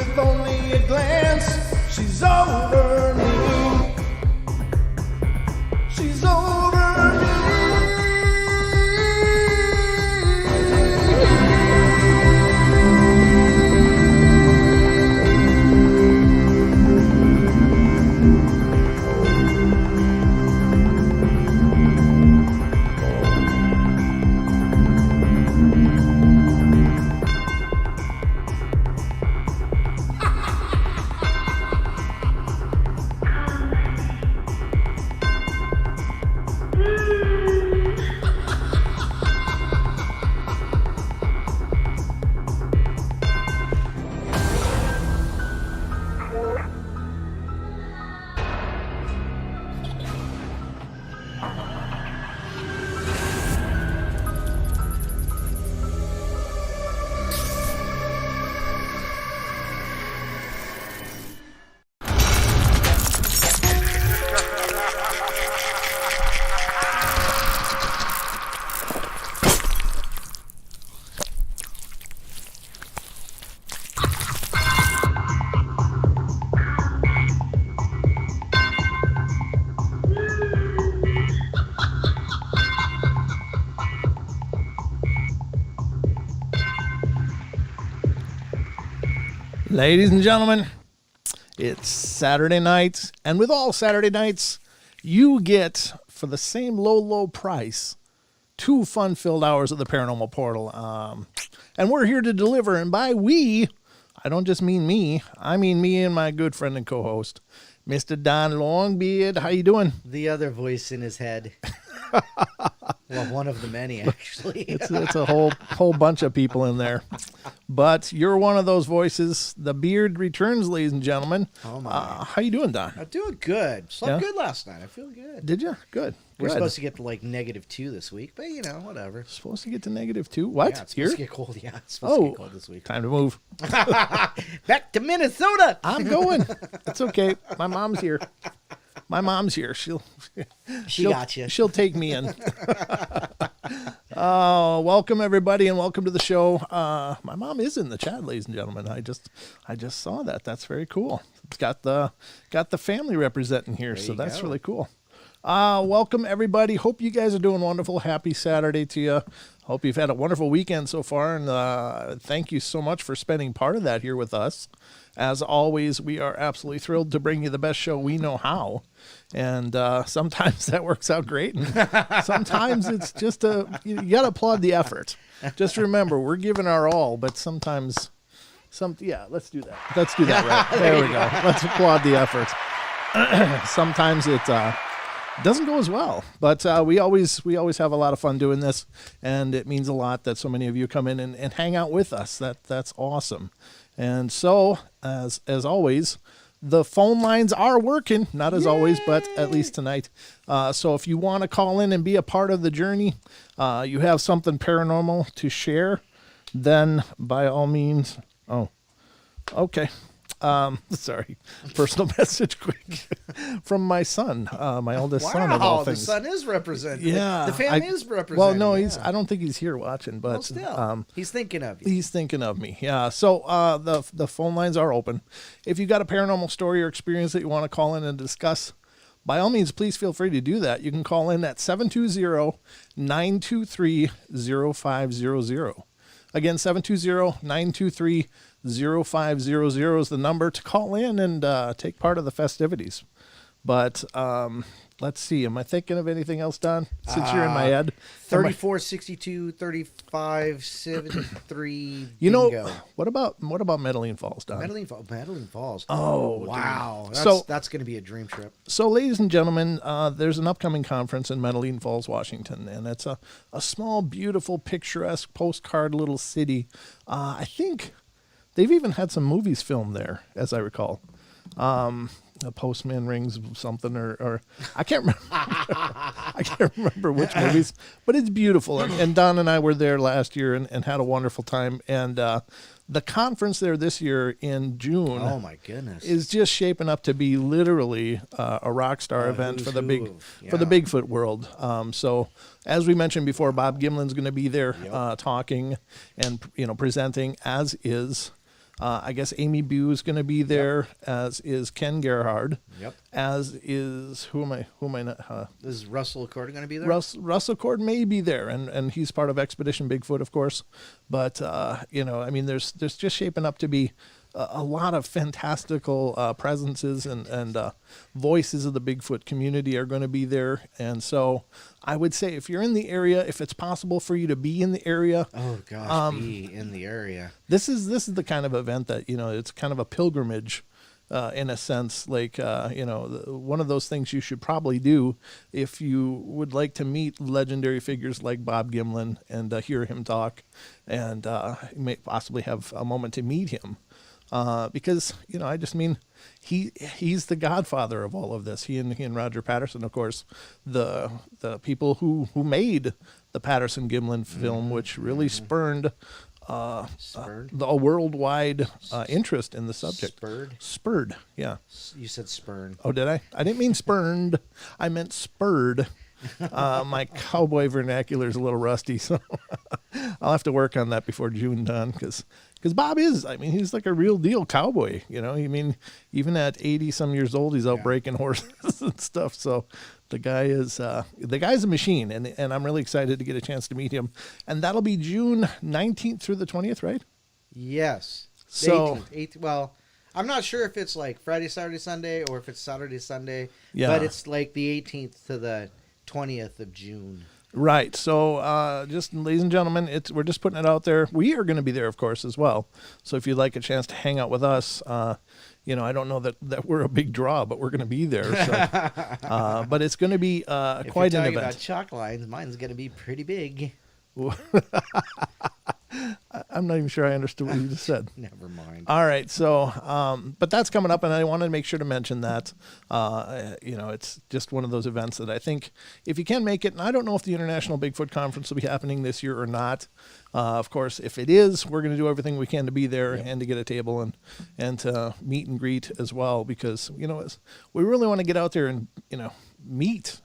with only a glance. She's over me. She's over me. Ladies and gentlemen, it's Saturday night, and with all Saturday nights, you get, for the same low price, 2 fun-filled hours of the Paranormal Portal. And we're here to deliver, and by we, I don't just mean me, I mean me and my good friend and co-host, Mr. Don Longbeard. How you doing? The other voice in his head. Well, one of the many, actually. It's a whole bunch of people in there. But you're one of those voices. The beard returns, ladies and gentlemen. Oh, my. How you doing, Don? I'm doing good. Slept good last night. I feel good. Did you? Good. We're supposed to get to, like, -2 this week, but, you know, whatever. Supposed to get to -2? What? Yeah, it's Here? supposed to get cold. Yeah, it's supposed to get cold this week. Time to move. Back to Minnesota. I'm going. It's okay. My mom's here. She got you. She'll take me in. Welcome everybody, and welcome to the show. My mom is in the chat, ladies and gentlemen. I just saw that. That's very cool. It's got the family representing here, so that's really cool. Welcome everybody. Hope you guys are doing wonderful. Happy Saturday to you. Hope you've had a wonderful weekend so far, and thank you so much for spending part of that here with us. As always, we are absolutely thrilled to bring you the best show we know how. And sometimes that works out great. And sometimes it's just you got to applaud the effort. Just remember, we're giving our all, but sometimes, let's do that. Let's do that right. There we go. Let's applaud the effort. Sometimes it doesn't go as well, but we always have a lot of fun doing this, and it means a lot that so many of you come in and hang out with us. That's awesome. And so, as always, the phone lines are working. Not as always, but at least tonight. So if you want to call in and be a part of the journey, you have something paranormal to share, then by all means. Oh, okay. Sorry. Personal message quick from my son, my oldest son of all things. The son is represented. Yeah. The family is represented. Well, no, I don't think he's here watching, but well, still, he's thinking of you. He's thinking of me. Yeah. So, the phone lines are open. If you got a paranormal story or experience that you want to call in and discuss, by all means, please feel free to do that. You can call in at 720-923-0500. Again, 720-923-0500 is the number to call in and take part of the festivities. But let's see. Am I thinking of anything else, Don? Since you're in my head. 34, 62, 35, 73. You bingo. know, what about Medellin Falls, Don? Medellin Falls. Oh, wow. That's going to be a dream trip. So, ladies and gentlemen, there's an upcoming conference in Medellin Falls, Washington, and it's a small, beautiful, picturesque, postcard little city. I think they've even had some movies filmed there, as I recall. A postman rings something, or I can't remember. I can't remember which movies, but it's beautiful. And Don and I were there last year and had a wonderful time. And the conference there this year in June, oh my goodness, is just shaping up to be literally a rock star event for the Bigfoot world. So as we mentioned before, Bob Gimlin's going to be there talking and presenting, as is I guess Amy Bue is going to be there, as is Ken Gerhard. Yep. As is who am I not? Is Russell Accord going to be there? Russell Cord may be there, and he's part of Expedition Bigfoot, of course. But I mean, there's just shaping up to be a lot of fantastical presences and voices of the Bigfoot community are going to be there. And so I would say if you're in the area, if it's possible for you to be in the area. Oh, gosh, be in the area. This is the kind of event that, it's kind of a pilgrimage in a sense. Like, one of those things you should probably do if you would like to meet legendary figures like Bob Gimlin and hear him talk, and may possibly have a moment to meet him. Because, I just mean, he's the godfather of all of this. He and Roger Patterson, of course, the people who made the Patterson-Gimlin film, which really spurned a worldwide interest in the subject. Spurred, yeah. You said spurn. Oh, did I? I didn't mean spurned. I meant spurred. My cowboy vernacular is a little rusty, so I'll have to work on that before June done, because Bob is, he's like a real deal cowboy, even at 80 some years old, he's out breaking horses and stuff. So the guy's a machine, and I'm really excited to get a chance to meet him. And that'll be June 19th through the 20th, right? Yes. So 18th. Well, I'm not sure if it's like Friday, Saturday, Sunday, or if it's Saturday, Sunday. Yeah. But it's like the 18th to the 20th of June. Right. So, just ladies and gentlemen, we're just putting it out there. We are going to be there, of course, as well. So if you'd like a chance to hang out with us, I don't know that we're a big draw, but we're going to be there. So, but it's going to be quite an event. About chalk lines, mine's going to be pretty big. I'm not even sure I understood what you just said. Never mind. All right. So, but that's coming up, and I wanted to make sure to mention that, it's just one of those events that I think if you can make it, and I don't know if the International Bigfoot Conference will be happening this year or not. Of course, if it is, we're going to do everything we can to be there and to get a table and to meet and greet as well, because, we really want to get out there and, meet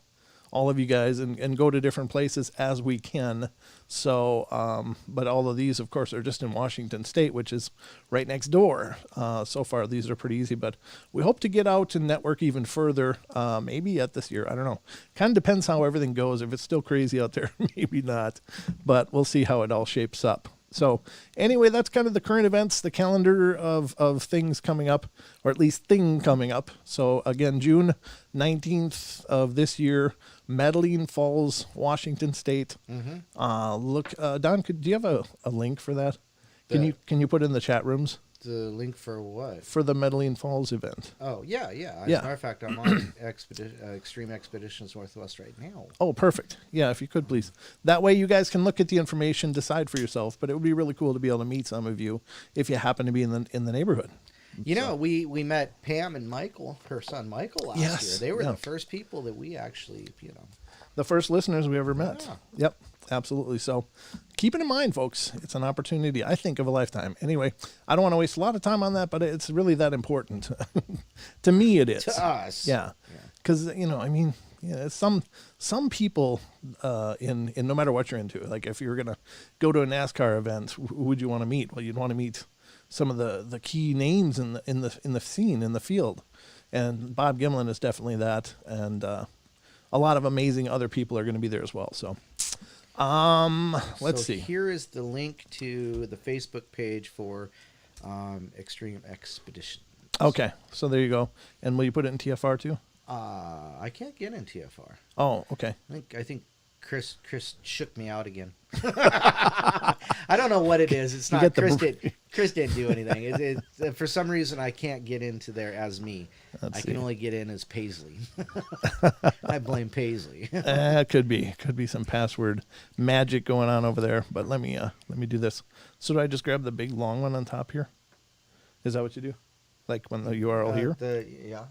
all of you guys and go to different places as we can. So, but all of these, of course, are just in Washington State, which is right next door. So far, these are pretty easy, but we hope to get out and network even further, maybe yet this year. I don't know. Kind of depends how everything goes. If it's still crazy out there, maybe not, but we'll see how it all shapes up. So anyway, that's kind of the current events, the calendar of things coming up, or at least thing coming up. So again, June 19th of this year, Medellin Falls, Washington State. Mm-hmm. Don, do you have a link for that? Can you put it in the chat rooms? The link for what? For the Medellin Falls event. Oh, yeah. As a matter of fact, I'm on Extreme Expeditions Northwest right now. Oh, perfect. Yeah, if you could, please. That way you guys can look at the information, decide for yourself. But it would be really cool to be able to meet some of you if you happen to be in the neighborhood. We met Pam and Michael, her son Michael, last year. They were the first people that we actually, The first listeners we ever met. Yeah. Yep, absolutely. So keep it in mind, folks. It's an opportunity, I think, of a lifetime. Anyway, I don't want to waste a lot of time on that, but it's really that important. To me, it is. To us. Yeah. Because, some people in no matter what you're into, like if you were going to go to a NASCAR event, who would you want to meet? Well, you'd want to meet some of the key names in the scene, in the field. And Bob Gimlin is definitely that. And a lot of amazing other people are going to be there as well. So, let's see. Here is the link to the Facebook page for Extreme Expedition. Okay, so there you go. And will you put it in TFR too? I can't get in TFR. Oh, okay. I think Chris shook me out again. I don't know what it is. It's not Chris didn't do anything. For some reason I can't get into there as me. I can only get in as Paisley. I blame Paisley. It could be some password magic going on over there. But let me do this. So do I just grab the big long one on top here? Is that what you do? Like when the URL here? Yeah.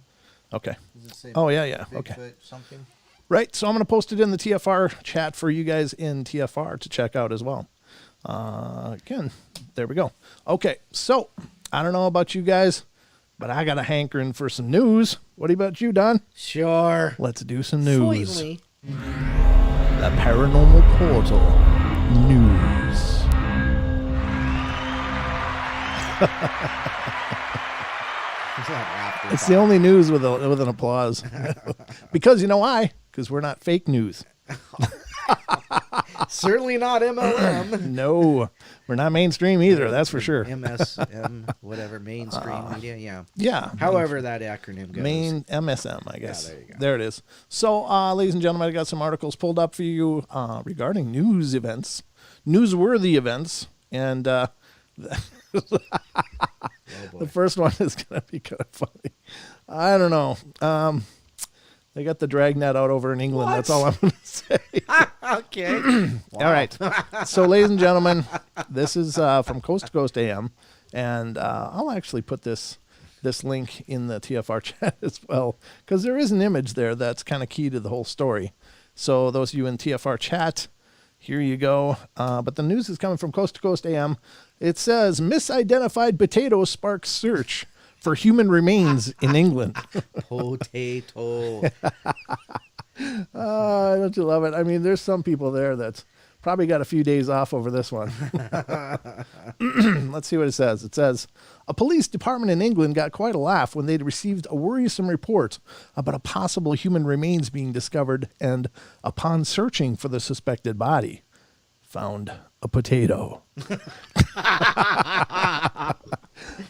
Okay. Does it say oh yeah. Okay. Bigfoot something? Right, so I'm going to post it in the TFR chat for you guys in TFR to check out as well. Again, there we go. Okay, so I don't know about you guys, but I got a hankering for some news. What about you, Don? Sure. Let's do some news. Slightly. The Paranormal Portal news. It's the only news with an applause. Because you know why? Because we're not fake news. Certainly not MLM. No, we're not mainstream either. That's for sure. MSM, whatever, mainstream media. Yeah. Yeah. However that acronym goes. MSM, I guess. Yeah, there you go. There it is. So, ladies and gentlemen, I got some articles pulled up for you regarding news events, newsworthy events, and the first one is going to be kind of funny. I don't know. They got the dragnet out over in England. What? That's all I'm going to say. Okay. Wow. All right. So, ladies and gentlemen, this is from Coast to Coast AM, and I'll actually put this link in the TFR chat as well, because there is an image there that's kind of key to the whole story. So, those of you in TFR chat, here you go. But the news is coming from Coast to Coast AM. It says, misidentified potato sparks search for human remains in England. Potato. Don't you love it? I mean, there's some people there that's probably got a few days off over this one. Let's see what it says. It says, a police department in England got quite a laugh when they received a worrisome report about a possible human remains being discovered, and upon searching for the suspected body, found a potato.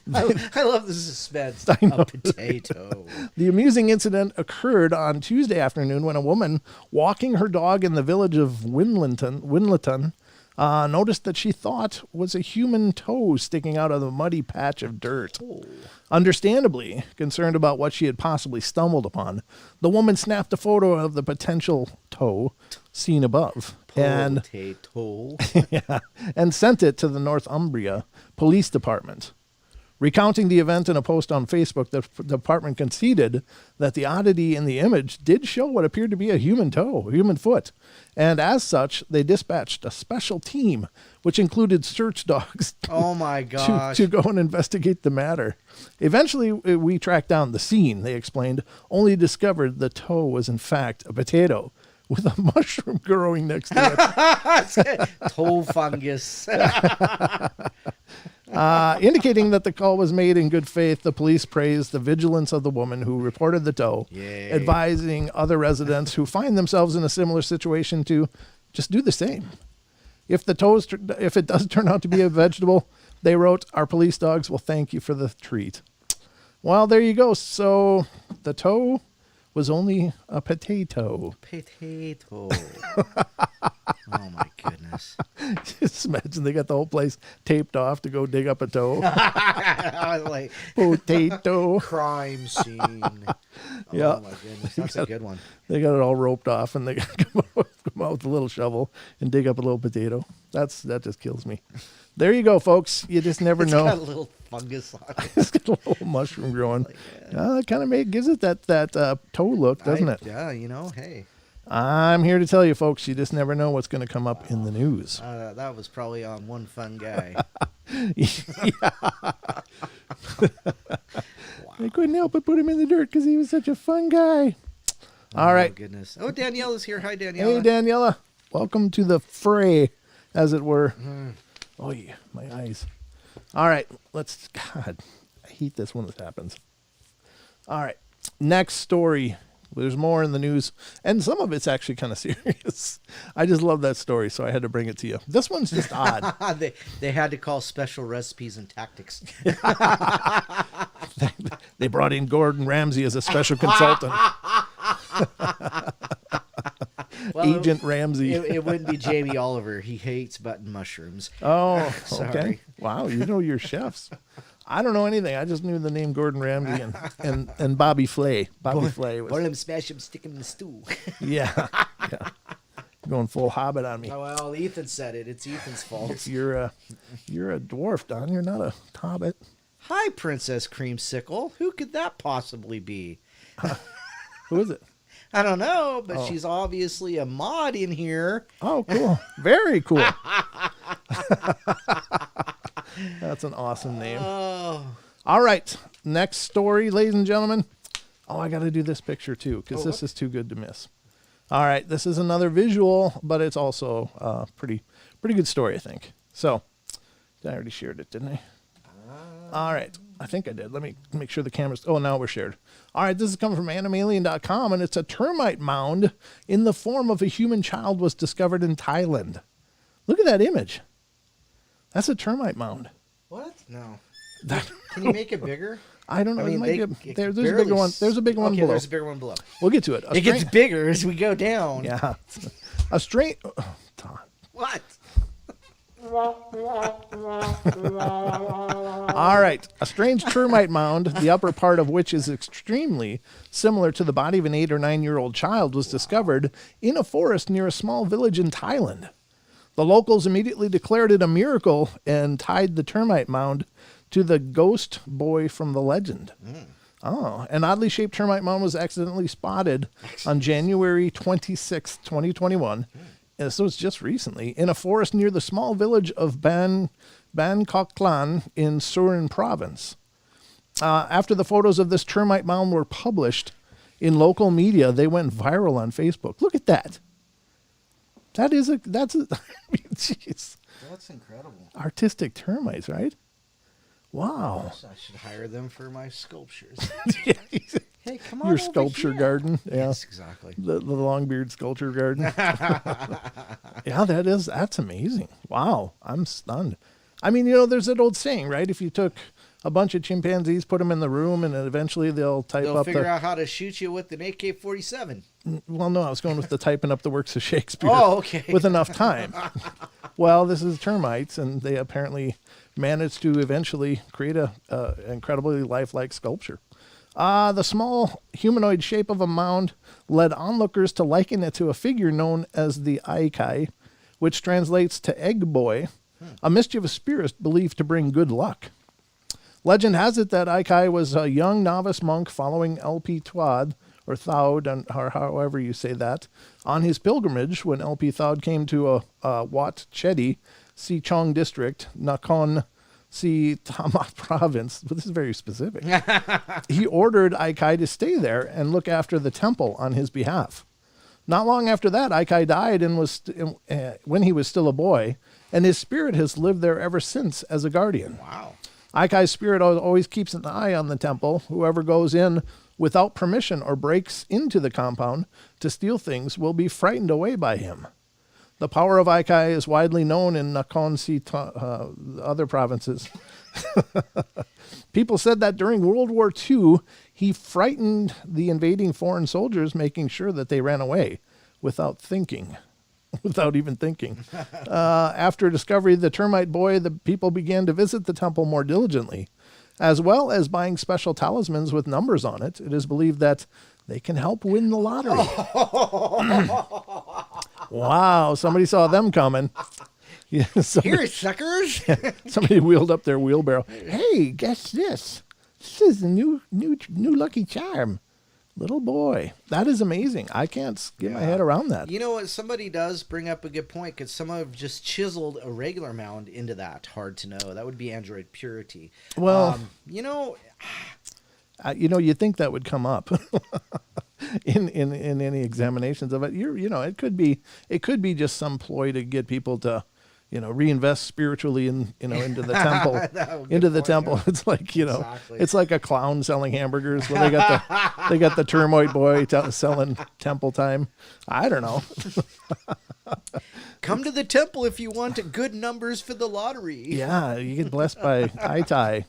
I love the suspense. A potato. The amusing incident occurred on Tuesday afternoon when a woman walking her dog in the village of Winleton noticed that she thought was a human toe sticking out of the muddy patch of dirt. Oh. Understandably concerned about what she had possibly stumbled upon, the woman snapped a photo of the potential toe seen above. Potato. And sent it to the Northumbria Police Department. Recounting the event in a post on Facebook, the department conceded that the oddity in the image did show what appeared to be a human toe, a human foot. And as such, they dispatched a special team, which included search dogs oh my gosh. to go and investigate the matter. Eventually, we tracked down the scene, they explained, only discovered the toe was in fact a potato with a mushroom growing next to it. Toe fungus. Indicating that the call was made in good faith, the police praised the vigilance of the woman who reported the toe, advising other residents who find themselves in a similar situation to just do the same. If it does turn out to be a vegetable, they wrote, our police dogs will thank you for the treat. Well, there you go. So the toe was only a potato. Potato. Oh, my goodness. Just imagine they got the whole place taped off to go dig up a toe. Like, potato. Crime scene. Yeah. Oh, my goodness. That's a good one. They got it all roped off, and they got to come out with a little shovel and dig up a little potato. That just kills me. There you go, folks. You just never know. It's got a little fungus on it. It's got a little mushroom growing. It kind of gives it that toe look, doesn't it? Yeah, hey. I'm here to tell you, folks, you just never know what's going to come up in the news. That was probably on One Fun Guy. Wow. They couldn't help but put him in the dirt because he was such a fun guy. All right. Oh, goodness. Oh, Daniela's here. Hi, Daniela. Hey, Daniela. Welcome to the fray, as it were. Oh, yeah, my eyes. All right. God, I hate this when this happens. All right. Next story. There's more in the news, and some of it's actually kind of serious. I just love that story, so I had to bring it to you. This one's just odd. They had to call special recipes and tactics. They brought in Gordon Ramsay as a special consultant. Agent Ramsay. It wouldn't be Jamie Oliver. He hates button mushrooms. Oh, okay. Wow, you know your chefs. I don't know anything. I just knew the name Gordon Ramsay and Bobby Flay. Flay was. Boil him, smash him, stick him in the stew. Yeah. Going full Hobbit on me. Oh, well, Ethan said it. It's Ethan's fault. You're a dwarf, Don. You're not a hobbit. Hi, Princess Creamsicle. Who could that possibly be? Who is it? I don't know, but she's obviously a mod in here. Oh, cool. Very cool. That's an awesome name. Oh. All right. Next story, ladies and gentlemen. Oh, I got to do this picture too, because this is too good to miss. All right. This is another visual, but it's also a pretty good story, I think. So, I already shared it, didn't I? All right. I think I did. Let me make sure the camera's... Oh, now we're shared. All right, this is coming from animalien.com, and it's a termite mound in the form of a human child was discovered in Thailand. Look at that image. That's a termite mound. What? No. Can you make it bigger? I don't know. There's a bigger one. There's a bigger one below. There's a bigger one below. We'll get to it. It gets bigger as we go down. Yeah. A strange... What? All right. A strange termite mound, the upper part of which is extremely similar to the body of an 8 or 9-year-old child, was discovered in a forest near a small village in Thailand. The locals immediately declared it a miracle and tied the termite mound to the ghost boy from the legend. Oh, an oddly shaped termite mound was accidentally spotted on January 26, 2021. And so it's just recently, in a forest near the small village of Ban Koklan in Surin province. After the photos of this termite mound were published in local media, they went viral on Facebook. Look at that. That's jeez. That's incredible. Artistic termites, right? Wow. I should hire them for my sculptures. Hey, come on. Your sculpture garden. Yeah. Yes, exactly. The Longbeard sculpture garden. Yeah, that's amazing. Wow. I'm stunned. I mean, there's that old saying, right? If you took a bunch of chimpanzees, put them in the room, and then eventually they'll figure out how to shoot you with an AK-47. Well, no, I was going with the typing up the works of Shakespeare. Oh, okay. With enough time. Well, this is termites, and they apparently managed to eventually create a incredibly lifelike sculpture. The small humanoid shape of a mound led onlookers to liken it to a figure known as the Aikai, which translates to egg boy, a mischievous spirit believed to bring good luck. Legend has it that Aikai was a young novice monk following LP Tuad, or Thawd, or however you say that, on his pilgrimage when LP Thawd came to Wat Chedi, Sichong district, Nakhon Si Thammarat province. Well, this is very specific. He ordered Aikai to stay there and look after the temple on his behalf. Not long after that, Aikai died and when he was still a boy, and his spirit has lived there ever since as a guardian. Wow. Aikai's spirit always keeps an eye on the temple. Whoever goes in without permission or breaks into the compound to steal things will be frightened away by him. The power of Aikai is widely known in Nakhon Si other provinces. People said that during World War II, he frightened the invading foreign soldiers, making sure that they ran away without even thinking. After discovery of the termite boy, the people began to visit the temple more diligently, as well as buying special talismans with numbers on it. It is believed that they can help win the lottery. Wow, somebody saw them coming. Yeah, here, suckers. Somebody wheeled up their wheelbarrow. Hey, guess this. This is a new lucky charm. Little boy. That is amazing. I can't get my head around that. You know what? Somebody does bring up a good point, because some have just chiseled a regular mound into that. Hard to know. That would be Android Purity. Well, you think that would come up in any examinations of it. It could be just some ploy to get people to, reinvest spiritually into the temple, temple. It's like, exactly. It's like a clown selling hamburgers. Well, they got the termite boy selling temple time. I don't know. Come to the temple if you want good numbers for the lottery. Yeah, you get blessed by Aitai.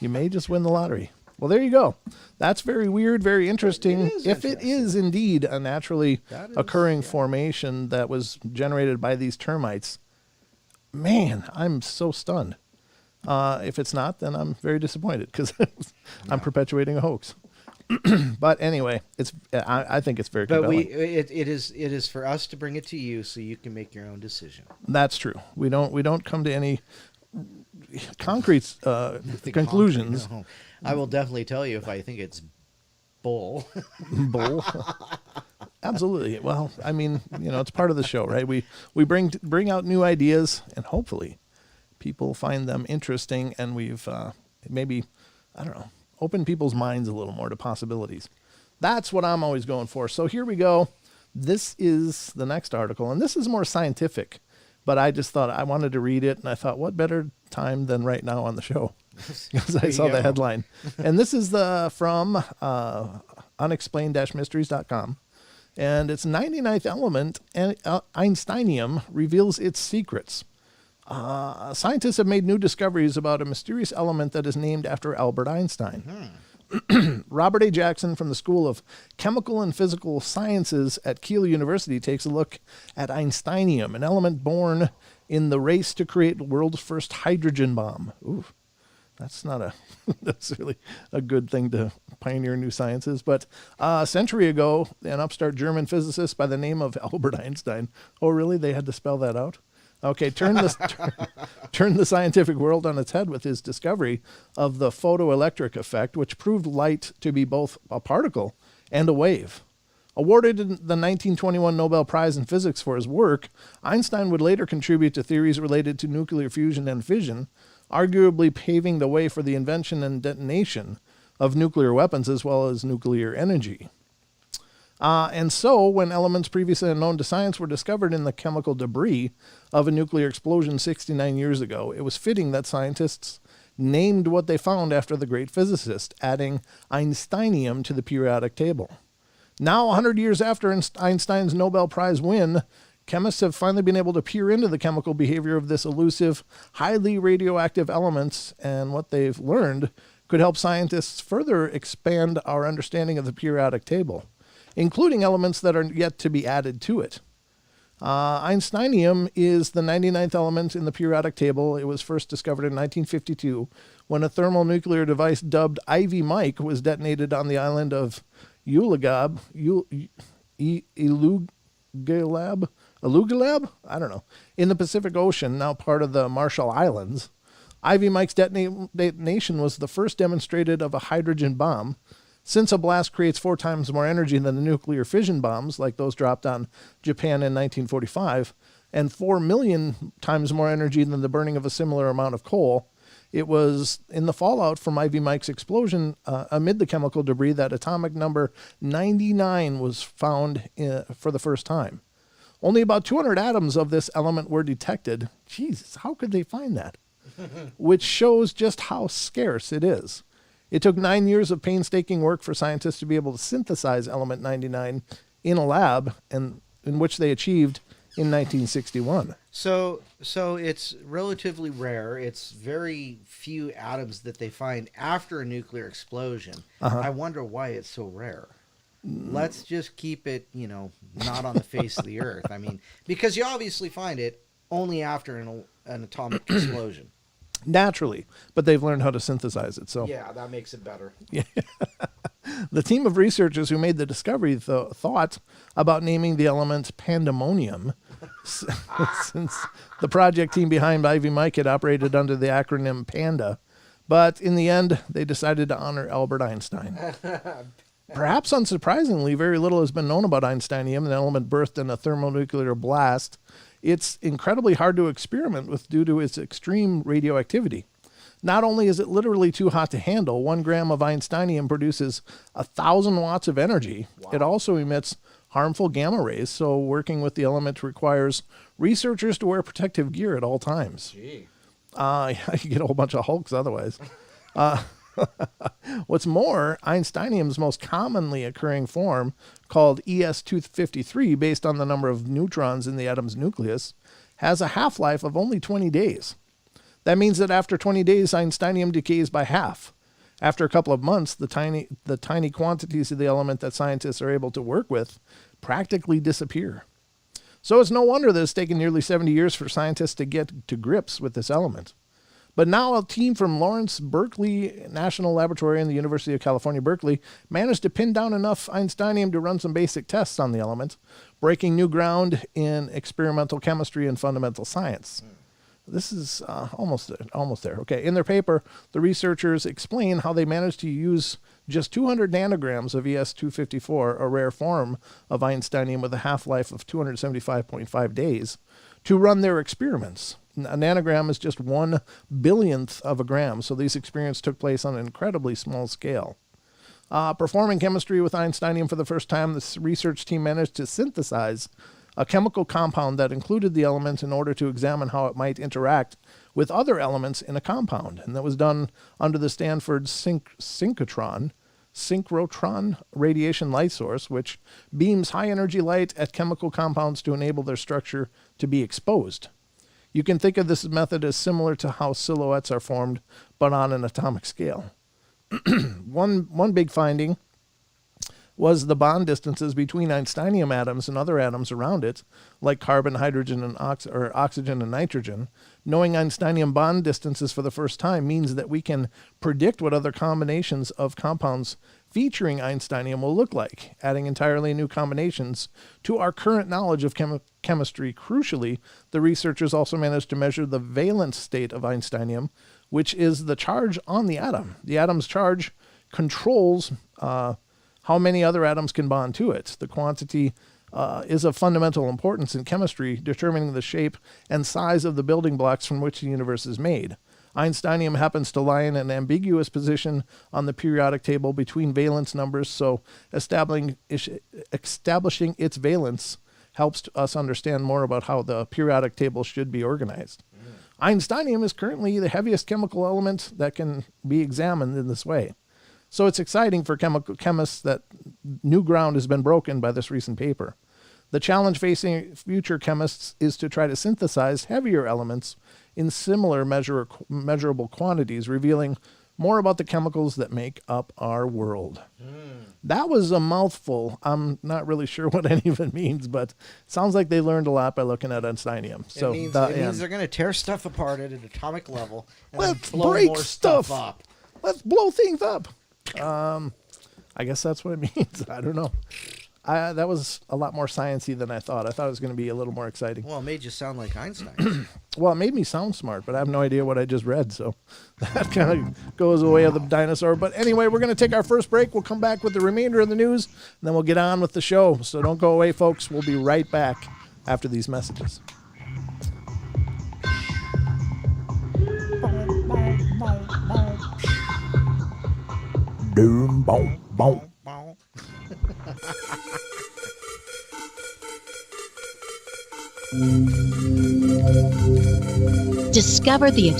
You may just win the lottery. Well, there you go. That's very weird, very interesting. If it is indeed a naturally occurring formation that was generated by these termites, man, I'm so stunned. If it's not, then I'm very disappointed, because I'm perpetuating a hoax. But anyway, I think it's very compelling. But it is for us to bring it to you so you can make your own decision. That's true. We don't come to any concrete conclusions. No. I will definitely tell you if I think it's bull. Bull. Absolutely. Well, I mean, it's part of the show, right? We bring out new ideas, and hopefully people find them interesting, and we've maybe, I don't know, opened people's minds a little more to possibilities. That's what I'm always going for. So here we go. This is the next article, and this is more scientific, but I just thought I wanted to read it, and I thought, what better time than right now on the show, because I saw the headline. And this is from unexplained-mysteries.com. And its 99th element, Einsteinium, reveals its secrets. Scientists have made new discoveries about a mysterious element that is named after Albert Einstein. Robert A. Jackson from the School of Chemical and Physical Sciences at Keele University takes a look at Einsteinium, an element born in the race to create the world's first hydrogen bomb. Ooh. That's not that's really a good thing to pioneer new sciences. But a century ago, an upstart German physicist by the name of Albert Einstein. Oh, really? They had to spell that out? Okay, turn the scientific world on its head with his discovery of the photoelectric effect, which proved light to be both a particle and a wave. Awarded the 1921 Nobel Prize in Physics for his work, Einstein would later contribute to theories related to nuclear fusion and fission, arguably paving the way for the invention and detonation of nuclear weapons as well as nuclear energy. And so, when elements previously unknown to science were discovered in the chemical debris of a nuclear explosion 69 years ago, it was fitting that scientists named what they found after the great physicist, adding Einsteinium to the periodic table. Now, 100 years after Einstein's Nobel Prize win, chemists have finally been able to peer into the chemical behavior of this elusive, highly radioactive element, and what they've learned could help scientists further expand our understanding of the periodic table, including elements that are yet to be added to it. Einsteinium is the 99th element in the periodic table. It was first discovered in 1952 when a thermonuclear device dubbed Ivy Mike was detonated on the island of Elugalab? I don't know. In the Pacific Ocean, now part of the Marshall Islands. Ivy Mike's detonation was the first demonstrated of a hydrogen bomb. Since a blast creates 4 times more energy than the nuclear fission bombs, like those dropped on Japan in 1945, and 4 million times more energy than the burning of a similar amount of coal, it was in the fallout from Ivy Mike's explosion amid the chemical debris that atomic number 99 was found for the first time. Only about 200 atoms of this element were detected. Jesus, how could they find that? Which shows just how scarce it is. It took 9 years of painstaking work for scientists to be able to synthesize element 99 in a lab, and in which they achieved in 1961. So it's relatively rare. It's very few atoms that they find after a nuclear explosion. I wonder why it's so rare. Let's just keep it, not on the face of the earth. I mean, because you obviously find it only after an atomic explosion. Naturally, but they've learned how to synthesize it. So yeah, that makes it better. Yeah. The team of researchers who made the discovery thought about naming the element pandemonium, since the project team behind Ivy Mike had operated under the acronym PANDA. But in the end, they decided to honor Albert Einstein. Perhaps unsurprisingly, very little has been known about Einsteinium, an element birthed in a thermonuclear blast. It's incredibly hard to experiment with due to its extreme radioactivity. Not only is it literally too hot to handle, 1 gram of Einsteinium produces 1,000 watts of energy. Wow. It also emits harmful gamma rays, so working with the element requires researchers to wear protective gear at all times. Gee. You get a whole bunch of hulks otherwise. What's more, Einsteinium's most commonly occurring form, called ES-253, based on the number of neutrons in the atom's nucleus, has a half-life of only 20 days. That means that after 20 days, Einsteinium decays by half. After a couple of months, the tiny quantities of the element that scientists are able to work with practically disappear. So it's no wonder that it's taken nearly 70 years for scientists to get to grips with this element. But now a team from Lawrence Berkeley National Laboratory and the University of California, Berkeley, managed to pin down enough Einsteinium to run some basic tests on the element, breaking new ground in experimental chemistry and fundamental science. This is almost there. Okay, in their paper, the researchers explain how they managed to use just 200 nanograms of ES-254, a rare form of Einsteinium with a half-life of 275.5 days, to run their experiments. A nanogram is just 1 billionth of a gram, so these experiments took place on an incredibly small scale. Performing chemistry with Einsteinium for the first time, this research team managed to synthesize a chemical compound that included the element in order to examine how it might interact with other elements in a compound. And that was done under the Stanford synchrotron radiation light source, which beams high-energy light at chemical compounds to enable their structure to be exposed. You can think of this method as similar to how silhouettes are formed, but on an atomic scale. One big finding was the bond distances between Einsteinium atoms and other atoms around it, like carbon, hydrogen, and oxygen and nitrogen. Knowing Einsteinium bond distances for the first time means that we can predict what other combinations of compounds featuring Einsteinium will look like, adding entirely new combinations to our current knowledge of chemistry. Crucially, the researchers also managed to measure the valence state of Einsteinium, which is the charge on the atom. The atom's charge controls how many other atoms can bond to it. The quantity is of fundamental importance in chemistry, determining the shape and size of the building blocks from which the universe is made. Einsteinium happens to lie in an ambiguous position on the periodic table between valence numbers, so establishing its valence helps us understand more about how the periodic table should be organized. Einsteinium is currently the heaviest chemical element that can be examined in this way. So it's exciting for chemists that new ground has been broken by this recent paper. The challenge facing future chemists is to try to synthesize heavier elements in similar measurable quantities, revealing more about the chemicals that make up our world. That was a mouthful. I'm not really sure what any of it means, but it sounds like they learned a lot by looking at Unsteinium. So it means they're going to tear stuff apart at an atomic level and let's blow break more stuff up. Let's blow things up. I guess that's what it means. I don't know. That was a lot more sciencey than I thought. I thought it was going to be a little more exciting. Well, it made you sound like Einstein. Well, it made me sound smart, but I have no idea what I just read, so that kind of goes the way of the dinosaur. But anyway, we're going to take our first break. We'll come back with the remainder of the news, and then we'll get on with the show. So don't go away, folks. We'll be right back after these messages. Boom, boom, boom. Discover the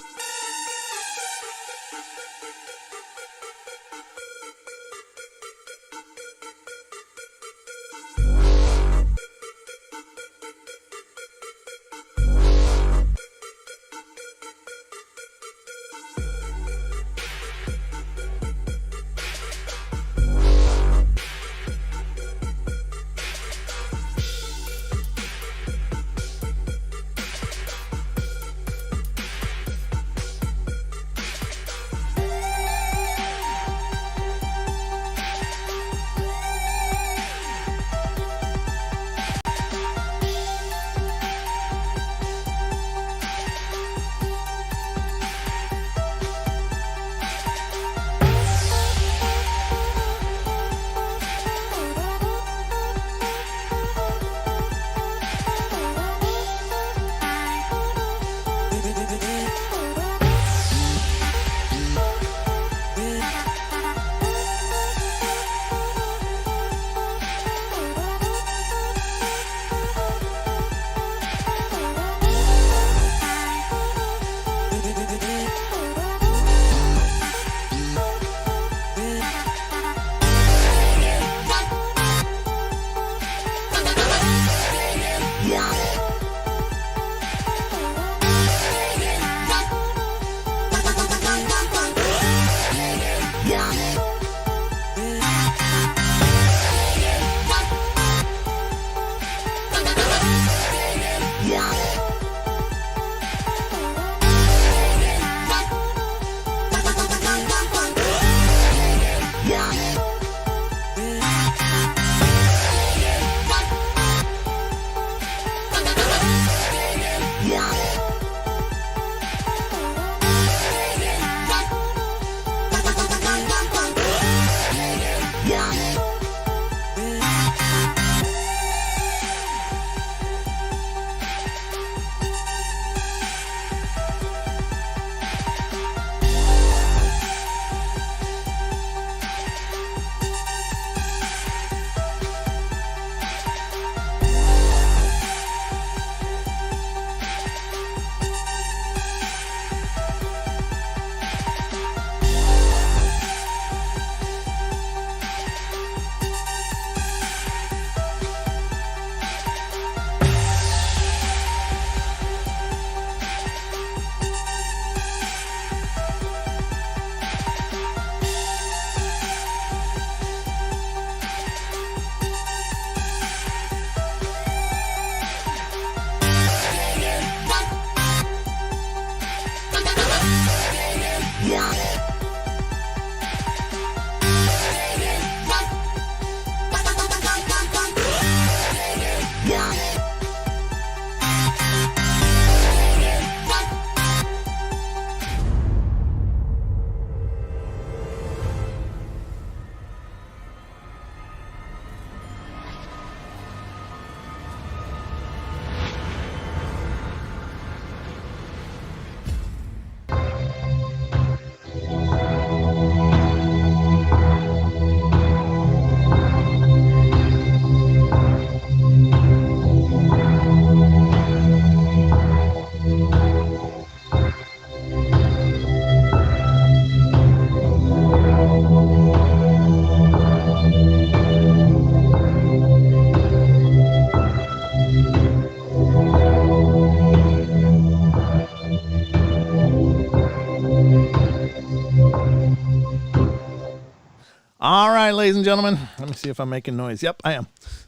All right, ladies and gentlemen. Let me see if I'm making noise. Yep, I am.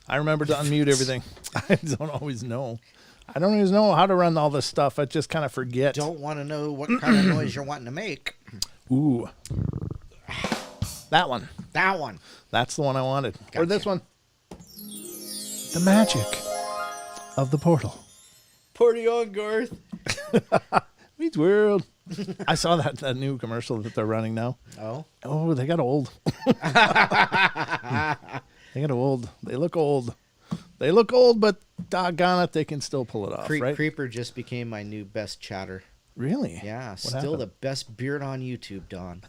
I remember to unmute everything. I don't always know. I don't always know how to run all this stuff. I just kind of forget. Don't want to know what kind of noise you're wanting to make. Ooh. That one. That one. That's the one I wanted. Gotcha. Or this one. The magic of the portal. Party on, Garth. Meets World. I saw that new commercial that they're running now. Oh? Oh, they got old. They got old. They look old. They look old, but doggone it, they can still pull it off, right? Creeper just became my new best chatter. Really? Yeah, What still happened? the best beard on YouTube, Don.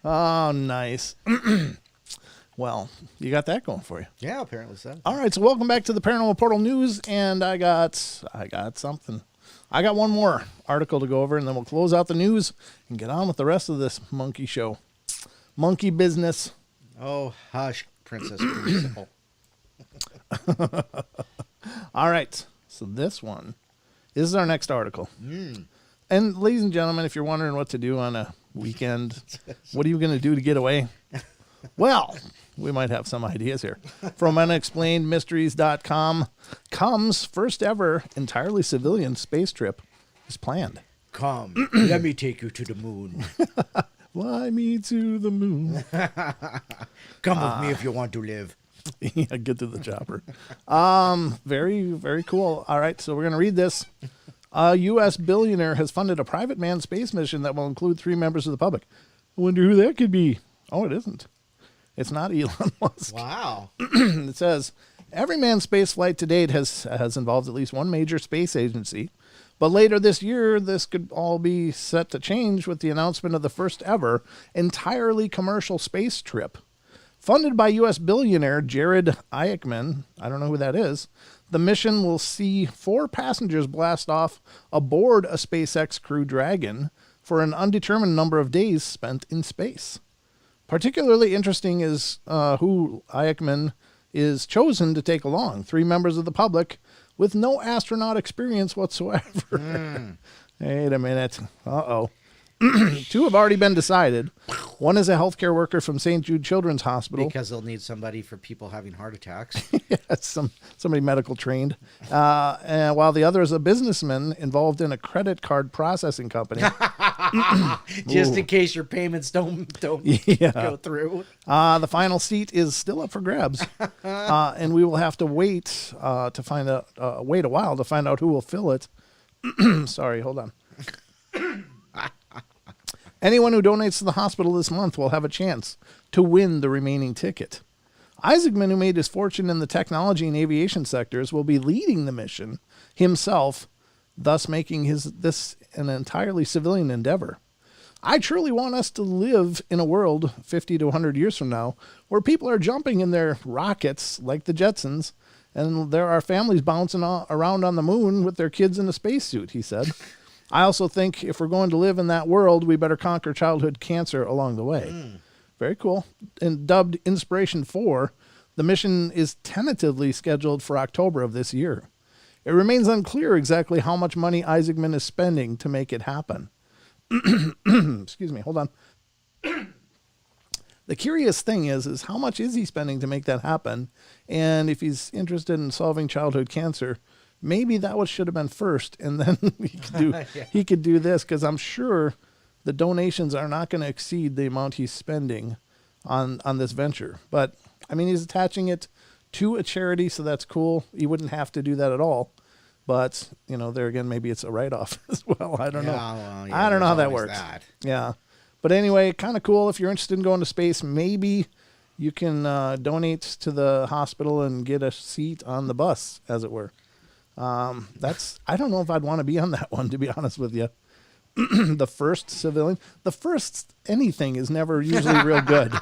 Oh, nice. Well, you got that going for you. Yeah, apparently so. All right, so welcome back to the Paranormal Portal News, and I got something. I got one more article to go over, and then we'll close out the news and get on with the rest of this monkey show. Monkey business. Oh, hush, Princess Principal. All right, so this is our next article. And ladies and gentlemen, if you're wondering what to do on a weekend, what are you going to do to get away? Well, we might have some ideas here. From unexplainedmysteries.com comes first ever entirely civilian space trip is planned. Come, let me take you to the moon. Fly me to the moon. Come with me if you want to live. Yeah, get to the chopper. Very, very cool. All right, so we're going to read this. A U.S. billionaire has funded a private manned space mission that will include 3 members of the public. I wonder who that could be. Oh, it isn't. It's not Elon Musk. Wow. It says, every manned space flight to date has involved at least one major space agency. But later this year, this could all be set to change with the announcement of the first ever entirely commercial space trip. Funded by U.S. billionaire Jared Eichmann, I don't know who that is, the mission will see 4 passengers blast off aboard a SpaceX Crew Dragon for an undetermined number of days spent in space. Particularly interesting is who Eichmann is chosen to take along. 3 members of the public with no astronaut experience whatsoever. Wait a minute. Uh-oh. 2 have already been decided. One is a healthcare worker from St. Jude Children's Hospital. Because they'll need somebody for people having heart attacks. Yeah, somebody medical trained. And while the other is a businessman involved in a credit card processing company. Just in case your payments don't go through. The final seat is still up for grabs. And we will have to wait to find out, wait a while to find out who will fill it. Sorry, hold on. Anyone who donates to the hospital this month will have a chance to win the remaining ticket. Isaacman, who made his fortune in the technology and aviation sectors, will be leading the mission himself, thus making this an entirely civilian endeavor. I truly want us to live in a world 50 to 100 years from now where people are jumping in their rockets like the Jetsons, and there are families bouncing around on the moon with their kids in a spacesuit, he said. I also think if we're going to live in that world, we better conquer childhood cancer along the way. Very cool. And dubbed Inspiration 4, the mission is tentatively scheduled for October of this year. It remains unclear exactly how much money Isaacman is spending to make it happen. Excuse me, hold on. The curious thing is how much is he spending to make that happen? And if he's interested in solving childhood cancer, maybe that should have been first, and then he could do this, because I'm sure the donations are not going to exceed the amount he's spending on this venture. But, I mean, he's attaching it to a charity, so that's cool. He wouldn't have to do that at all. But, you know, there again, maybe it's a write-off as well. I don't know. Well, I don't know how that works. Yeah. But anyway, kind of cool. If you're interested in going to space, maybe you can donate to the hospital and get a seat on the bus, as it were. I don't know if I'd want to be on that one, to be honest with you. The first civilian, the first anything is never usually real good.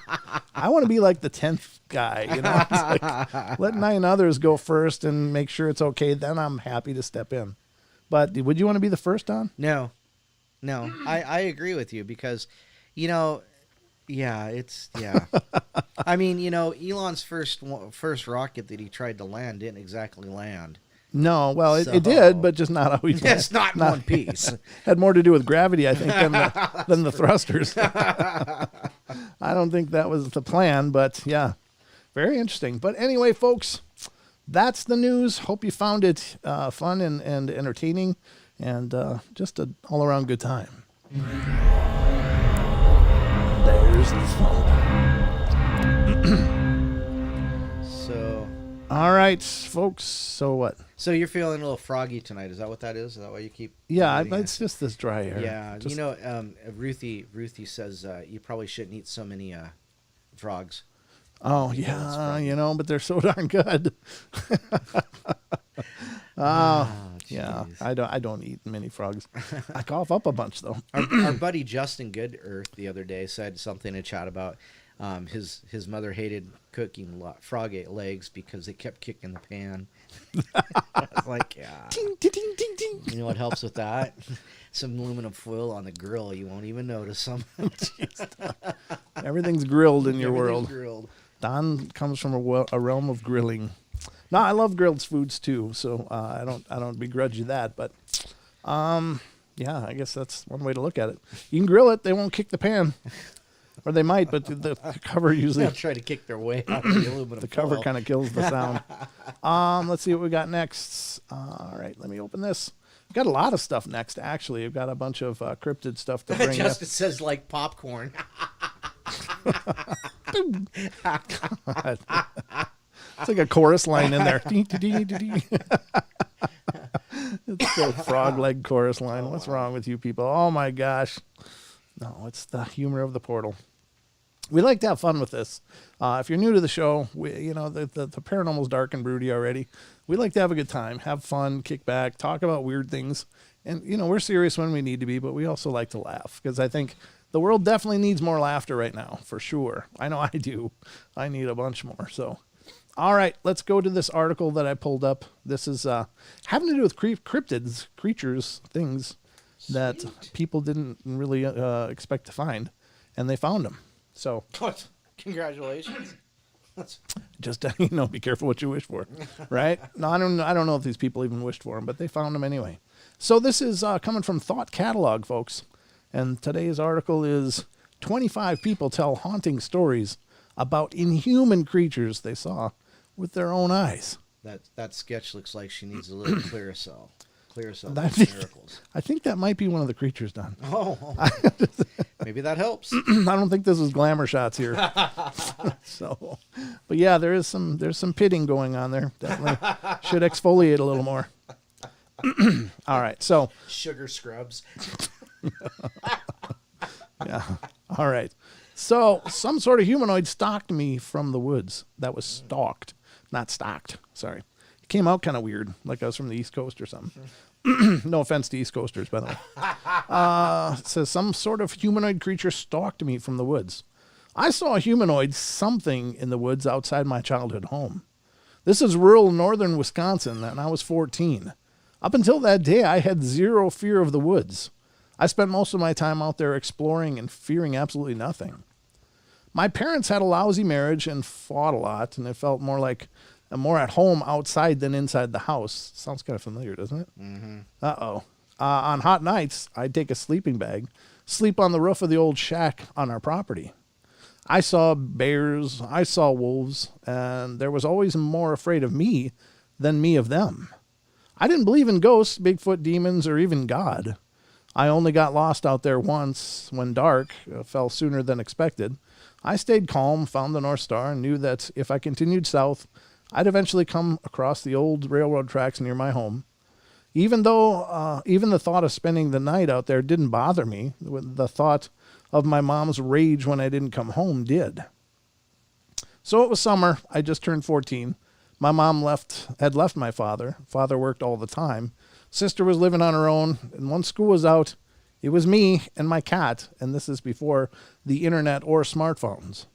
I want to be like the 10th guy, you know, it's like, let 9 others go first and make sure it's okay. Then I'm happy to step in. But would you want to be the first, Don? No, I agree with you because, you know, yeah. I mean, you know, Elon's first rocket that he tried to land didn't exactly land. No, well, it did, but just not always. It's not in one piece. Had more to do with gravity, I think, than the thrusters. I don't think that was the plan, but yeah, very interesting. But anyway, folks, that's the news. Hope you found it fun and entertaining, and just an all-around good time. There's the phone. So. All right, folks. So what? So you're feeling a little froggy tonight. Is that what that is? Is that why you keep... Yeah, it's just this dry air. Yeah, Ruthie says you probably shouldn't eat so many frogs. Oh, yeah, but they're so darn good. Yeah, I don't eat many frogs. I cough up a bunch, though. Our buddy Justin Good Earth the other day said something in chat about his mother hated cooking frog legs because they kept kicking the pan. I was like, yeah. Ding, ding, ding, ding, ding. You know what helps with that? Some aluminum foil on the grill. You won't even notice them. Everything's grilled in your world. Grilled. Don comes from a realm of grilling. No, I love grilled foods too, so I don't begrudge you that. But yeah, I guess that's one way to look at it. You can grill it; they won't kick the pan, or they might, but the cover usually they'll try to kick their way out of the aluminum. The cover kind of kills the sound. Let's see what we got next. All right, let me open this. We've got a lot of stuff next. Actually, we've got a bunch of cryptid stuff to bring. Justin says like popcorn. God. It's like a chorus line in there. It's the frog leg chorus line. What's wrong with you people? Oh my gosh. No, it's the humor of the portal. We like to have fun with this. If you're new to the show, the paranormal's dark and broody already. We like to have a good time, have fun, kick back, talk about weird things. And, we're serious when we need to be, but we also like to laugh because I think the world definitely needs more laughter right now, for sure. I know I do. I need a bunch more. So, all right, let's go to this article that I pulled up. This is having to do with cryptids, creatures, things that people didn't really expect to find, and they found them. So, congratulations. Just be careful what you wish for, right? No, I don't know if these people even wished for them, but they found them anyway. So this is coming from Thought Catalog, folks. And today's article is 25 people tell haunting stories about inhuman creatures they saw with their own eyes. That sketch looks like she needs a little Clearasil. Miracles. I think that might be one of the creatures done. Oh. Maybe that helps. I don't think this is glamour shots here. So, but yeah, there's some pitting going on there. Definitely should exfoliate a little more. All right, so sugar scrubs. Yeah. All right. So some sort of humanoid stalked me from the woods. That was stalked, not stalked. Sorry. It came out kind of weird, like I was from the East Coast or something. No offense to East Coasters, by the way. It says some sort of humanoid creature stalked me from the woods. I saw a humanoid something in the woods outside my childhood home. This is rural northern Wisconsin, and I was 14. Up until that day, I had zero fear of the woods. I spent most of my time out there exploring and fearing absolutely nothing. My parents had a lousy marriage and fought a lot, and it felt more at home outside than inside the house. Sounds kind of familiar, doesn't it? Mm-hmm. Uh-oh. On hot nights, I'd take a sleeping bag, sleep on the roof of the old shack on our property. I saw bears, I saw wolves, and there was always more afraid of me than me of them. I didn't believe in ghosts, Bigfoot, demons, or even God. I only got lost out there once when dark fell sooner than expected. I stayed calm, found the North Star, and knew that if I continued south, I'd eventually come across the old railroad tracks near my home. Even the thought of spending the night out there didn't bother me, the thought of my mom's rage when I didn't come home did. So it was summer. I just turned 14. My mom had left my father. Father worked all the time. Sister was living on her own, and once school was out, it was me and my cat, and this is before the internet or smartphones.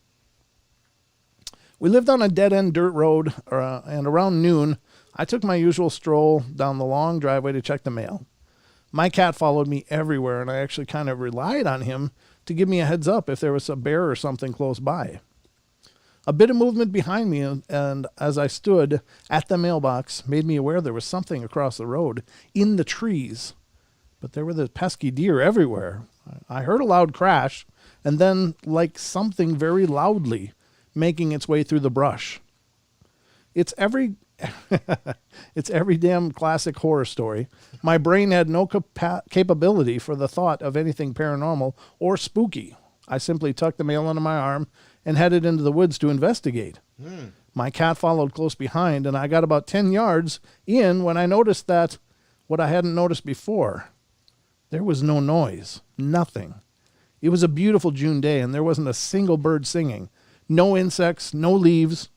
We lived on a dead-end dirt road, and around noon, I took my usual stroll down the long driveway to check the mail. My cat followed me everywhere, and I actually kind of relied on him to give me a heads up if there was a bear or something close by. A bit of movement behind me, and as I stood at the mailbox, made me aware there was something across the road in the trees. But there were the pesky deer everywhere. I heard a loud crash, and then like something very loudly making its way through the brush. It's every damn classic horror story. My brain had no capability for the thought of anything paranormal or spooky. I simply tucked the mail under my arm and headed into the woods to investigate. My cat followed close behind, and I got about 10 yards in when I noticed that what I hadn't noticed before. There was no noise, nothing. It was a beautiful June day, and there wasn't a single bird singing. No insects, no leaves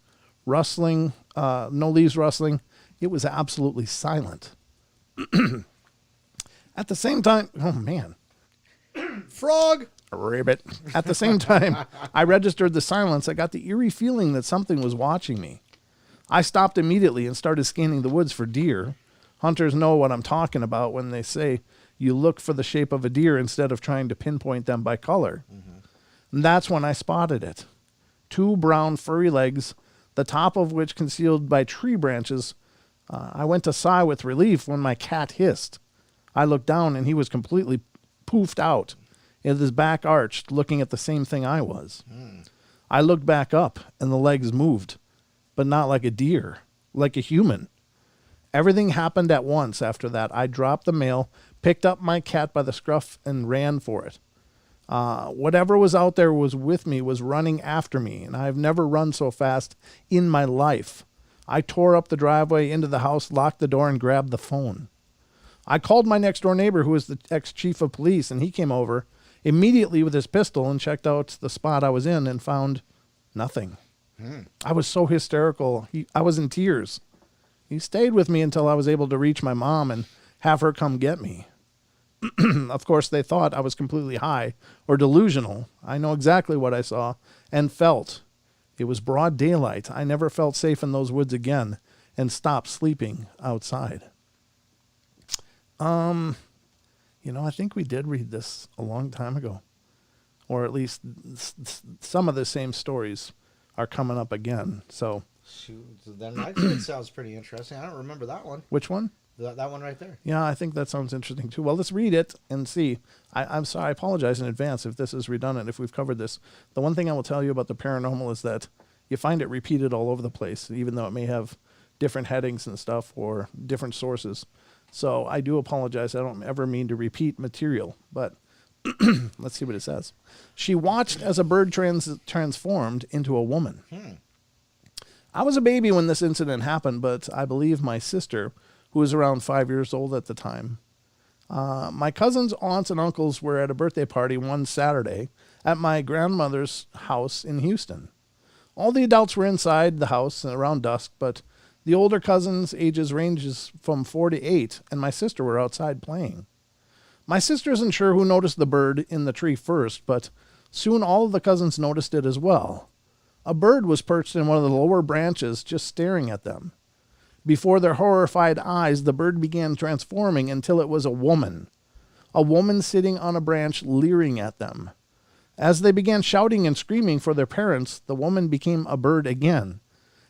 rustling, no leaves rustling. It was absolutely silent. At the same time, oh man. Frog! Ribbit. At the same time, I registered the silence. I got the eerie feeling that something was watching me. I stopped immediately and started scanning the woods for deer. Hunters know what I'm talking about when they say you look for the shape of a deer instead of trying to pinpoint them by color. And that's when I spotted it. 2 brown furry legs, the top of which concealed by tree branches. I went to sigh with relief when my cat hissed. I looked down and he was completely poofed out, with his back arched, looking at the same thing I was. I looked back up and the legs moved, but not like a deer, like a human. Everything happened at once after that. I dropped the mail, picked up my cat by the scruff, and ran for it. Whatever was out there was with me, was running after me, and I've never run so fast in my life. I tore up the driveway into the house, locked the door, and grabbed the phone. I called my next-door neighbor, who was the ex-chief of police, and he came over immediately with his pistol and checked out the spot I was in and found nothing. I was so hysterical. I was in tears. He stayed with me until I was able to reach my mom and have her come get me. Of course, they thought I was completely high or delusional. I know exactly what I saw and felt. It was broad daylight. I never felt safe in those woods again and stopped sleeping outside. I think we did read this a long time ago, or at least some of the same stories are coming up again. So, Then I think it sounds pretty interesting. I don't remember that one. Which one? That one right there. Yeah, I think that sounds interesting too. Well, let's read it and see. I'm sorry, I apologize in advance if this is redundant, if we've covered this. The one thing I will tell you about the paranormal is that you find it repeated all over the place, even though it may have different headings and stuff or different sources. So I do apologize. I don't ever mean to repeat material, but let's see what it says. She watched as a bird transformed into a woman. I was a baby when this incident happened, but I believe my sister, who was around 5 years old at the time. My cousins, aunts, and uncles were at a birthday party one Saturday at my grandmother's house in Houston. All the adults were inside the house around dusk, but the older cousins' ages ranges from 4 to 8, and my sister were outside playing. My sister isn't sure who noticed the bird in the tree first, but soon all of the cousins noticed it as well. A bird was perched in one of the lower branches, just staring at them. Before their horrified eyes, the bird began transforming until it was a woman sitting on a branch leering at them. As they began shouting and screaming for their parents, the woman became a bird again.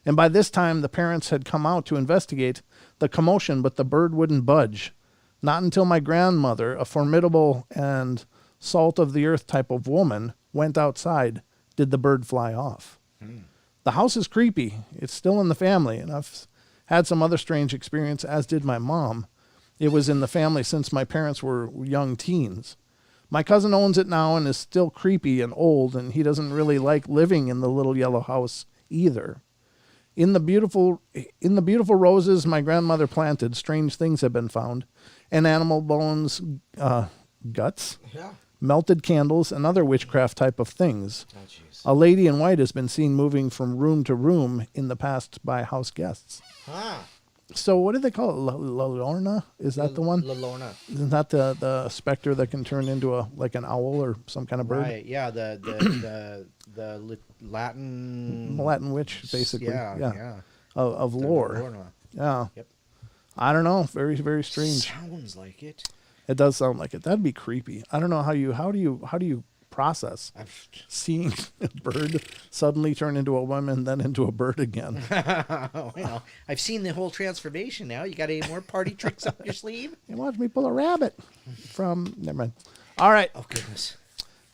And by this time, the parents had come out to investigate the commotion, but the bird wouldn't budge. Not until my grandmother, a formidable and salt-of-the-earth type of woman, went outside did the bird fly off. The house is creepy. It's still in the family, and I've had some other strange experience, as did my mom. It was in the family since my parents were young teens. My cousin owns it now and is still creepy and old, and he doesn't really like living in the little yellow house either. In the beautiful roses my grandmother planted, strange things have been found, and animal bones, guts, melted candles, and other witchcraft type of things. A lady in white has been seen moving from room to room in the past by house guests. So what do they call it? La Lorna? Is that the one? La Lorna. Isn't that the specter that can turn into an owl or some kind of bird? Right. Yeah. The Latin witch, basically. Yeah. Of lore. Lorna. Yeah. Yep. I don't know. Very, very strange. Sounds like it. It does sound like it. That'd be creepy. I don't know how do you process. Seeing a bird suddenly turn into a woman, then into a bird again. Well, I've seen the whole transformation now. You got any more party tricks up your sleeve? You watch me pull a rabbit from... Never mind. All right. Oh, goodness.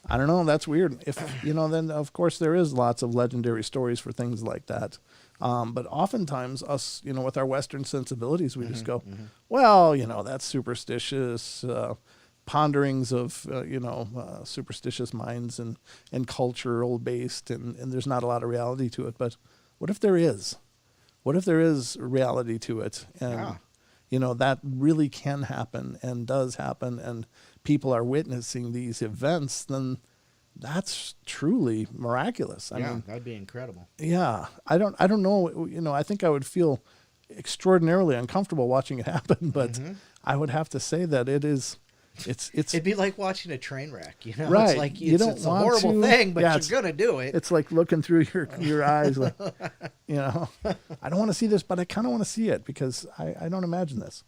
I don't know. That's weird. If then of course there is lots of legendary stories for things like that. But oftentimes us, with our Western sensibilities, we just go, well, that's superstitious, ponderings of, superstitious minds and cultural based, and there's not a lot of reality to it. But what if there is? What if there is reality to it? And, that really can happen and does happen, and people are witnessing these events, then that's truly miraculous. I mean, that'd be incredible. Yeah. I don't know. I think I would feel extraordinarily uncomfortable watching it happen, but I would have to say that it's it'd be like watching a train wreck, Right. It's like it's a horrible thing, but you're going to do it. It's like looking through your eyes, like, I don't want to see this, but I kind of want to see it because I don't imagine this.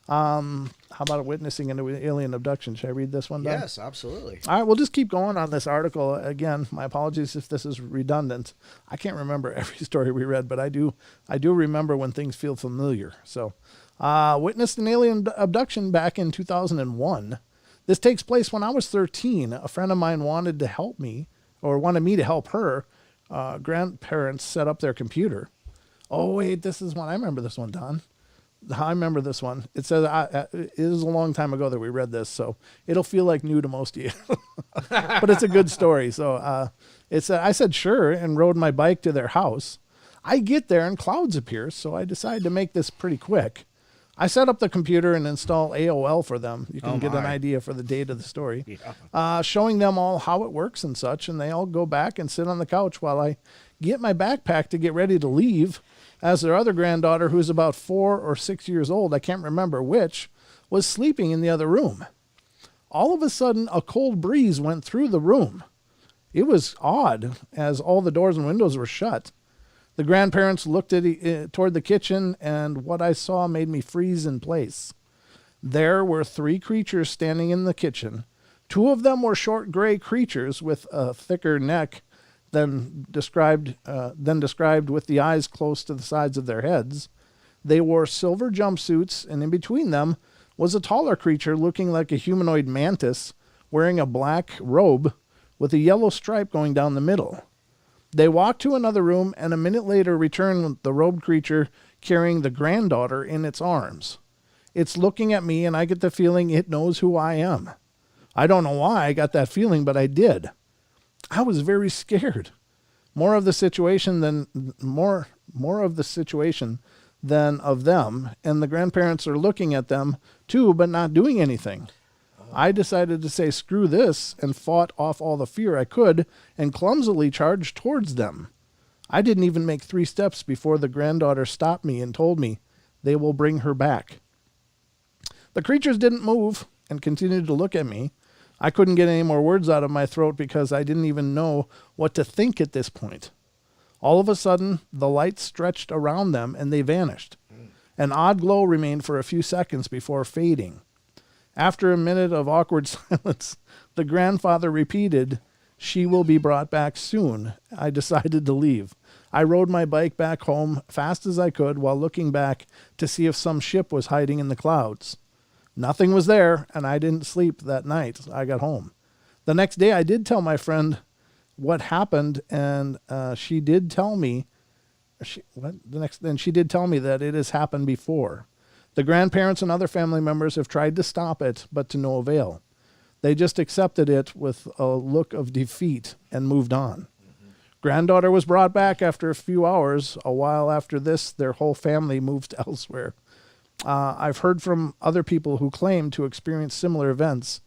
How about witnessing an alien abduction? Should I read this one down? Yes, absolutely. All right, we'll just keep going on this article. Again, my apologies if this is redundant. I can't remember every story we read, but I do remember when things feel familiar. So, witnessed an alien abduction back in 2001. This takes place when I was 13. A friend of mine wanted me to help her. Grandparents set up their computer. Oh, wait, this is one. I remember this one, Don. I remember this one. It says it was a long time ago that we read this, so it'll feel like new to most of you. But it's a good story. So I said sure and rode my bike to their house. I get there and clouds appear, so I decide to make this pretty quick. I set up the computer and install AOL for them. You can get an idea for the date of the story. Yeah. Showing them all how it works and such, and they all go back and sit on the couch while I get my backpack to get ready to leave, as their other granddaughter, who's about 4 or 6 years old, I can't remember which, was sleeping in the other room. All of a sudden, a cold breeze went through the room. It was odd, as all the doors and windows were shut. The grandparents looked toward the kitchen, and what I saw made me freeze in place. There were 3 creatures standing in the kitchen. 2 of them were short gray creatures with a thicker neck than described with the eyes close to the sides of their heads. They wore silver jumpsuits, and in between them was a taller creature looking like a humanoid mantis, wearing a black robe with a yellow stripe going down the middle. They walked to another room, and a minute later returned with the robed creature carrying the granddaughter in its arms. It's looking at me, and I get the feeling it knows who I am. I don't know why I got that feeling, but I did. I was very scared. More of the situation than of them, and the grandparents are looking at them too, but not doing anything. I decided to say screw this and fought off all the fear I could and clumsily charged towards them. I didn't even make 3 steps before the granddaughter stopped me and told me they will bring her back. The creatures didn't move and continued to look at me. I couldn't get any more words out of my throat because I didn't even know what to think at this point. All of a sudden, the light stretched around them and they vanished. An odd glow remained for a few seconds before fading. After a minute of awkward silence, the grandfather repeated, "She will be brought back soon." I decided to leave. I rode my bike back home fast as I could while looking back to see if some ship was hiding in the clouds. Nothing was there, and I didn't sleep that night. I got home. The next day, I did tell my friend what happened, and she did tell me. She did tell me that it has happened before. The grandparents and other family members have tried to stop it, but to no avail. They just accepted it with a look of defeat and moved on. Granddaughter was brought back after a few hours. A while after this, their whole family moved elsewhere. I've heard from other people who claim to experience similar events,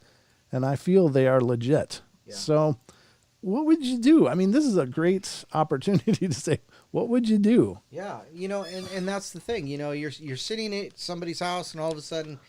and I feel they are legit. Yeah. So what would you do? I mean, this is a great opportunity to say, what would you do? Yeah, and that's the thing. You're sitting at somebody's house, and all of a sudden,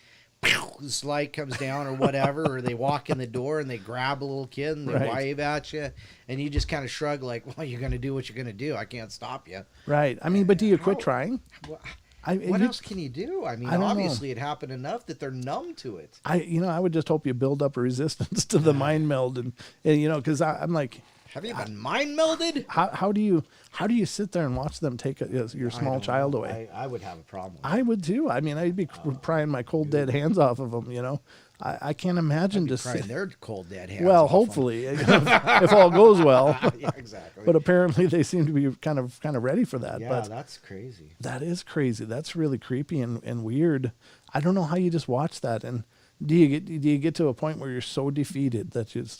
this light comes down or whatever, or they walk in the door and they grab a little kid and they wave at you, and you just kind of shrug like, well, you're going to do what you're going to do. I can't stop you. Right. I mean, but do you quit trying? Well, What else can you do? I mean, obviously it happened enough that they're numb to it. I would just hope you build up a resistance to the mind meld, and because I'm like, have you been mind melded? How do you sit there and watch them take your small child away? I would have a problem. I would too. I mean, I'd be prying my cold dead hands off of them. I can't imagine just prying their cold dead hands. Well, hopefully, if all goes well. Yeah, exactly. But apparently, they seem to be kind of ready for that. Yeah, but that's crazy. That is crazy. That's really creepy and weird. I don't know how you just watch that. And do you get to a point where you're so defeated that you just,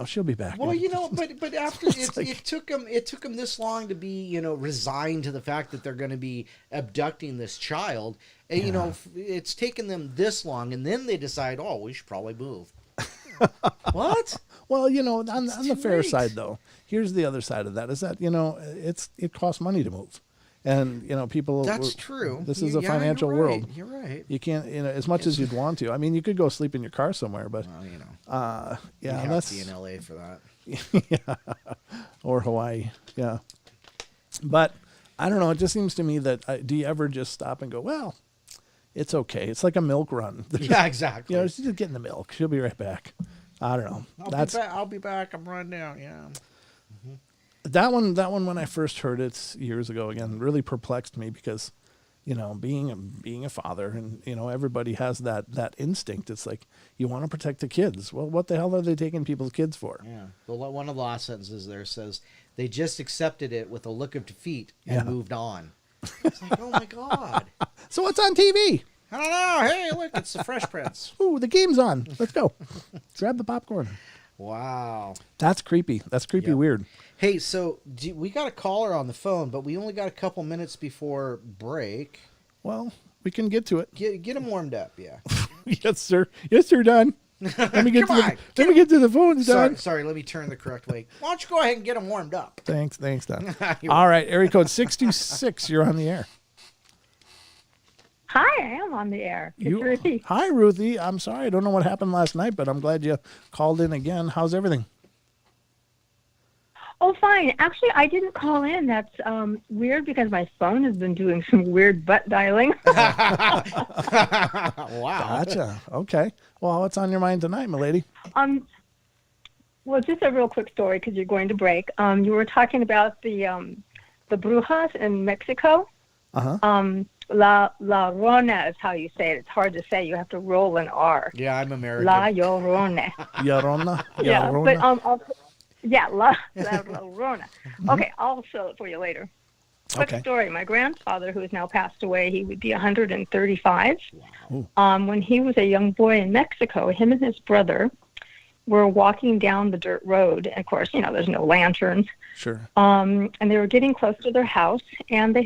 she'll be back. Well, but after it took them this long to be resigned to the fact that they're going to be abducting this child, and it's taken them this long, and then they decide, oh, we should probably move. What? Well, on the fair side though, here's the other side of that is that it costs money to move. And people. That's true. This is a financial world. You're right. You can't, as much as you'd want to. I mean, you could go sleep in your car somewhere, but you have to be in LA for that. Yeah, or Hawaii. Yeah, but I don't know. It just seems to me that do you ever just stop and go, well, it's okay. It's like a milk run. Yeah, exactly. She's just getting the milk. She'll be right back. I don't know. I'll be back. I'm running out. Yeah. Mm-hmm. That one when I first heard it years ago, again, really perplexed me because, being a father and, everybody has that instinct. It's like, you want to protect the kids. Well, what the hell are they taking people's kids for? Yeah. One of the last sentences there says, they just accepted it with a look of defeat and moved on. It's like, oh my God. So what's on TV? I don't know. Hey, look, it's the Fresh Prince. Ooh, the game's on. Let's go. Grab the popcorn. Wow. That's creepy. That's creepy weird. Hey, so we got a caller on the phone, but we only got a couple minutes before break. Well, we can get to it. Get him warmed up, yeah. Yes, sir. Yes, sir, Don. Let me get to the phone, Don. Sorry, let me turn the correct way. Why don't you go ahead and get him warmed up? Thanks, Don. All right, area code 626, you're on the air. Hi, I am on the air. It's Ruthie. Hi, Ruthie. I'm sorry. I don't know what happened last night, but I'm glad you called in again. How's everything? Oh, fine. Actually, I didn't call in. That's weird because my phone has been doing some weird butt dialing. Wow. Gotcha. Okay. Well, what's on your mind tonight, my lady? Well, just a real quick story because you're going to break. You were talking about the brujas in Mexico. Uh-huh. La Llorona is how you say it. It's hard to say. You have to roll an R. Yeah, I'm American. La Llorona. Llorona? Yeah, but La Llorona. Okay, I'll show it for you later. Quick story. My grandfather, who has now passed away, he would be 135. Wow. When he was a young boy in Mexico, him and his brother were walking down the dirt road. And of course, there's no lanterns. Sure. And they were getting close to their house, and they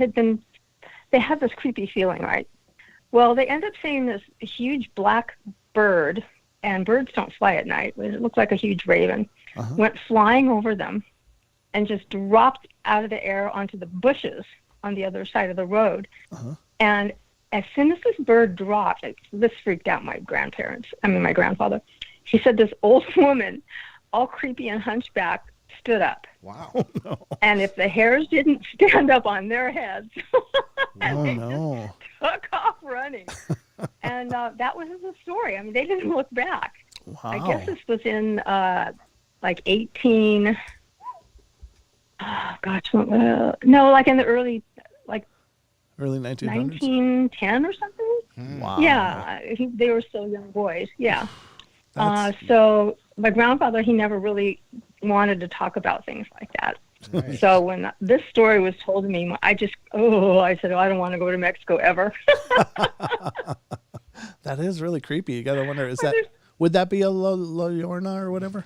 had this creepy feeling, right? Well, they end up seeing this huge black bird, and birds don't fly at night. It looked like a huge raven. Uh-huh. Went flying over them and just dropped out of the air onto the bushes on the other side of the road. Uh-huh. And as soon as this bird dropped, this freaked out my grandfather. He said this old woman, all creepy and hunchback, stood up. Wow. Oh, no. And if the hairs didn't stand up on their heads, they just took off running. And that was the story. I mean, they didn't look back. Wow. I guess this was in like 18. Oh, gosh, no, like in the early 1900s? 1910 or something. Wow. Yeah, they were still young boys. Yeah. So my grandfather, he never really wanted to talk about things like that. Nice. So when this story was told to me, I said, I don't want to go to Mexico ever. That is really creepy. You got to wonder, would that be a La Llorona or whatever?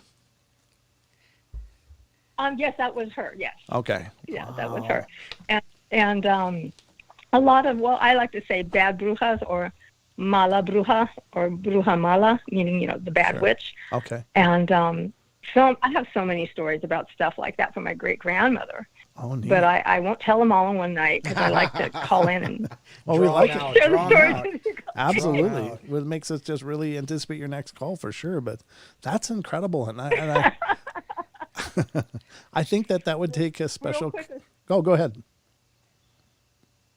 Yes, that was her. Yes. Okay. Yeah, that was her. And a lot of, I like to say bad brujas or mala bruja or bruja mala, meaning, the bad witch. Okay. And I have so many stories about stuff like that from my great-grandmother. Oh, neat. But I won't tell them all in one night because I like to call in and we like to share the stories. Absolutely. It makes us just really anticipate your next call for sure. But that's incredible. And I I think that would take a special... Go ahead.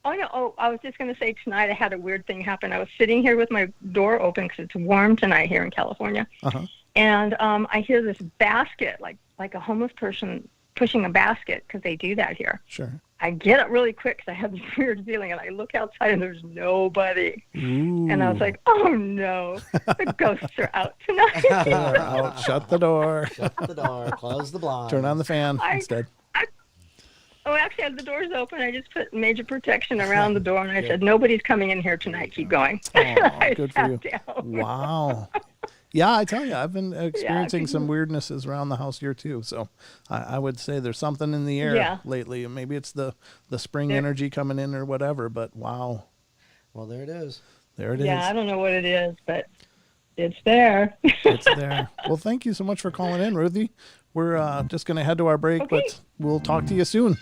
Oh, no. Oh, I was just going to say tonight I had a weird thing happen. I was sitting here with my door open because it's warm tonight here in California. Uh-huh. And I hear this basket, like a homeless person pushing a basket, because they do that here. Sure. I get up really quick because I have this weird feeling, and I look outside and there's nobody. Ooh. And I was like, oh no, the ghosts are out tonight. They're out. Shut the door. Shut the door. Close the blinds. Turn on the fan instead. Actually, the door's open. I just put major protection around the door, and I said, nobody's coming in here tonight. Keep going. Oh, good for you. Down. Wow. Yeah, I tell you, I've been experiencing some weirdnesses around the house here too. So I would say there's something in the air lately. Maybe it's the spring energy coming in or whatever, but wow. Well, there it is. There it is. Yeah, I don't know what it is, but it's there. It's there. Well, thank you so much for calling in, Ruthie. We're just going to head to our break, but we'll talk to you soon.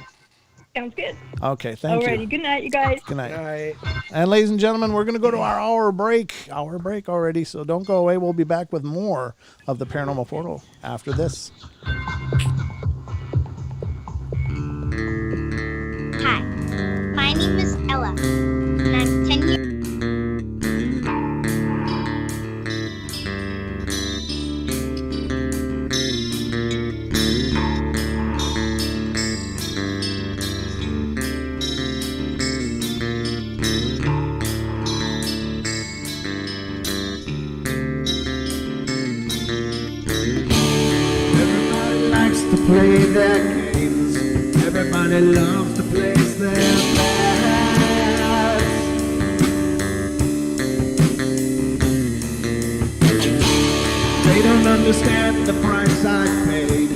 Sounds good. Okay, thank you. Alrighty, good night, you guys. Good night. All right. And ladies and gentlemen, we're going to go to our hour break already, so don't go away. We'll be back with more of the Paranormal Portal after this. Hi, my name is Ella, and I'm 10 years play their games. Everybody loves to place their bets. They don't understand the price I paid.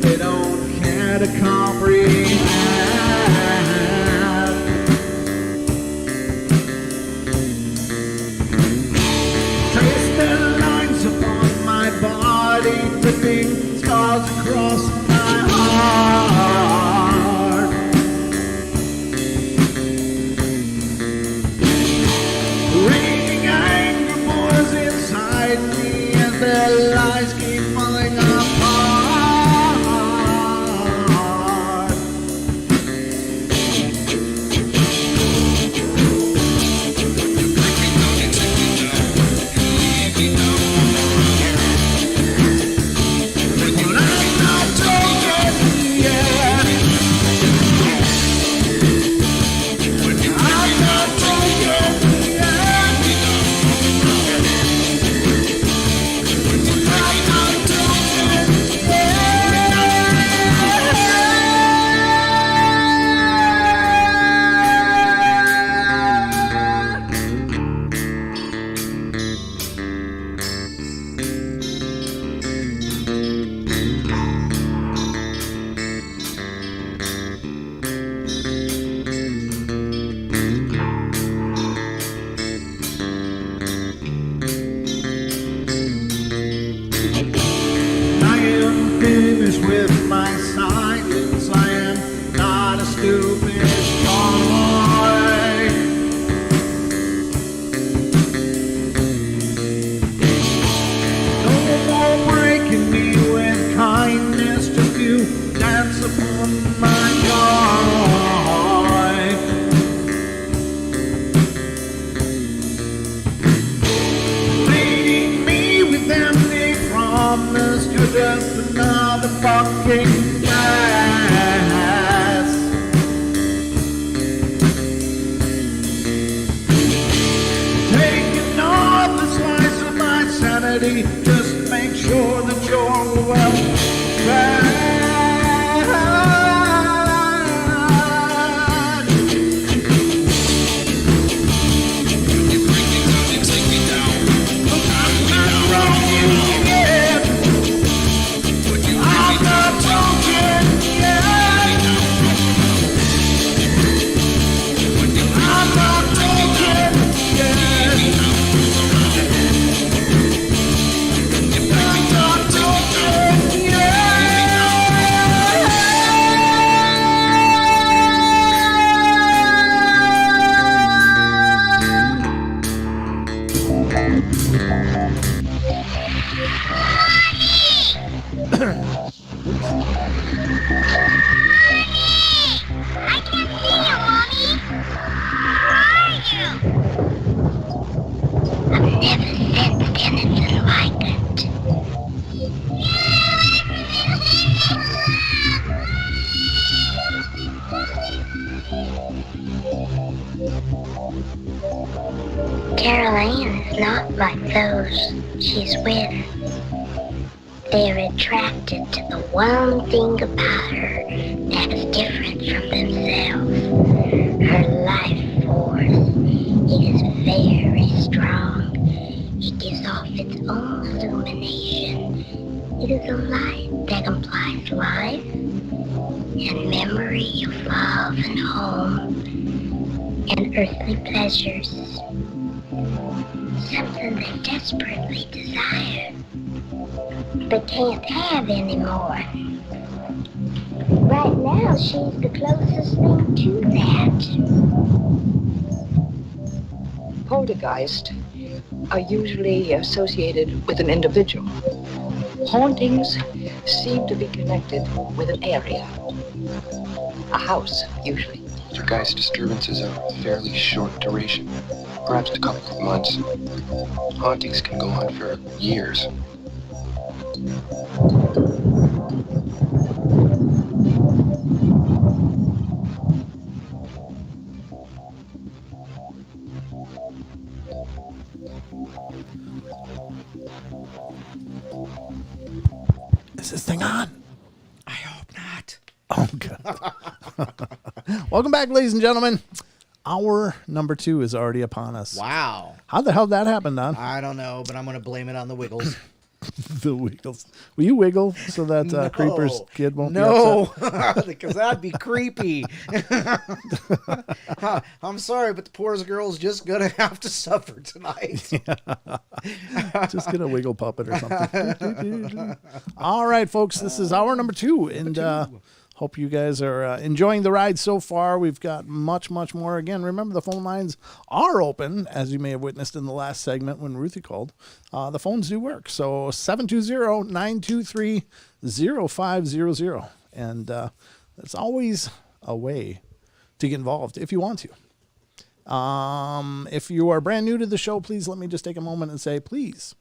They don't care to comprehend. Trace their lines upon my body, dripping scars across my heart. Raging anger boils inside me as their lies keep falling apart. With my silence, I am not a stupid toy. No more breaking me with kindness, just you dance upon my joy. Leading me with empty promise, you're just another fucking mess. Taking off the slice of my sanity, just make sure that you're well fed. I can't see you, Mommy. never sensed anything like it. Carol Ann is not like those she's with. They're attracted to the one thing about her that's different from themselves. Her life force is very strong. It gives off its own illumination. It is a light that implies life and memory of love and home and earthly pleasures. Something they desperately desire, but can't have anymore. Right now, she's the closest thing to that. Poltergeists are usually associated with an individual. Hauntings seem to be connected with an area. A house, usually. Poltergeist disturbances are of fairly short duration, perhaps a couple of months. Hauntings can go on for years. Is this thing on? I hope not. Oh, God. Welcome back, ladies and gentlemen. Hour number 2 is already upon us. Wow. How the hell did that happen, Don? I don't know, but I'm going to blame it on the Wiggles. The Wiggles. Will you wiggle so that No. Creeper's kid won't be No, upset? because that'd be creepy. I'm sorry, but the poor girl's just going to have to suffer tonight. Just get a wiggle puppet or something. All right, folks, this is hour number 2, and hope you guys are enjoying the ride so far. We've got much, much more. Again, remember the phone lines are open, as you may have witnessed in the last segment when Ruthie called. The phones do work. So 720-923-0500. And there's always a way to get involved if you want to. If you are brand new to the show, please let me just take a moment and say, please.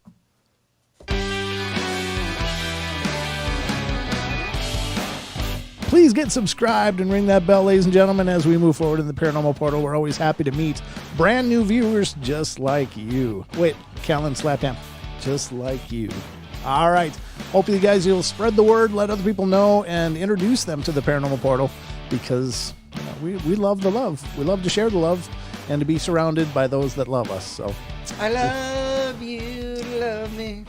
Please get subscribed and ring that bell, ladies and gentlemen, as we move forward in the Paranormal Portal. We're always happy to meet brand new viewers just like you. Wait, Callan Slapdown. Just like you. All right. Hope you guys will spread the word, let other people know, and introduce them to the Paranormal Portal, because we love the love. We love to share the love and to be surrounded by those that love us. So, I love you, love me.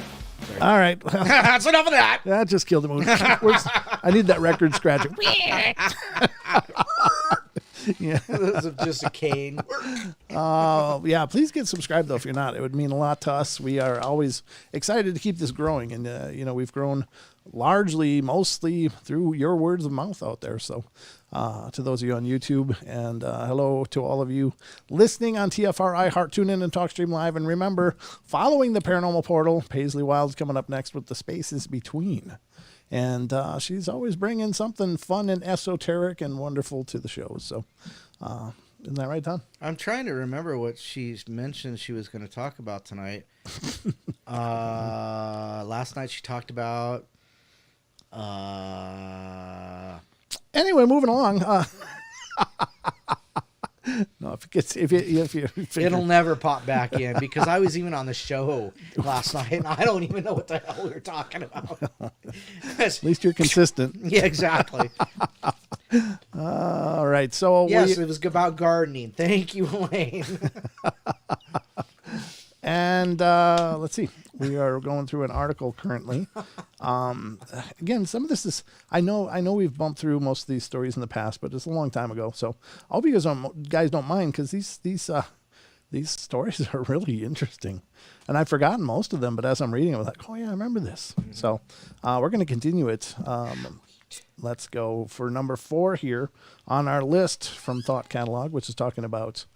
Sorry. All right. That's enough of that. That just killed the mood. I need that record scratcher. Yeah. This is just a cane. Yeah, please get subscribed, though, if you're not. It would mean a lot to us. We are always excited to keep this growing. And, we've grown mostly through your words of mouth out there. So to those of you on YouTube, and hello to all of you listening on TFR, iHeart, TuneIn, and TalkStream Live. And remember, following the Paranormal Portal, Paisley Wild's coming up next with The Spaces Between. And she's always bringing something fun and esoteric and wonderful to the shows. So isn't that right, Tom? I'm trying to remember what she mentioned she was going to talk about tonight. Last night she talked about... Anyway, moving along. No, it'll never pop back in, because I was even on the show last night and I don't even know what the hell we were talking about. At least you're consistent. Yeah, exactly. All right. So yes, it was about gardening. Thank you, Elaine. And let's see. We are going through an article currently. Again, some of this is I know we've bumped through most of these stories in the past, but it's a long time ago. So I hope you guys don't mind, because these stories are really interesting, and I've forgotten most of them. But as I'm reading, I was like, oh yeah, I remember this. Mm-hmm. So we're going to continue it. Let's go for number 4 here on our list from Thought Catalog, which is talking about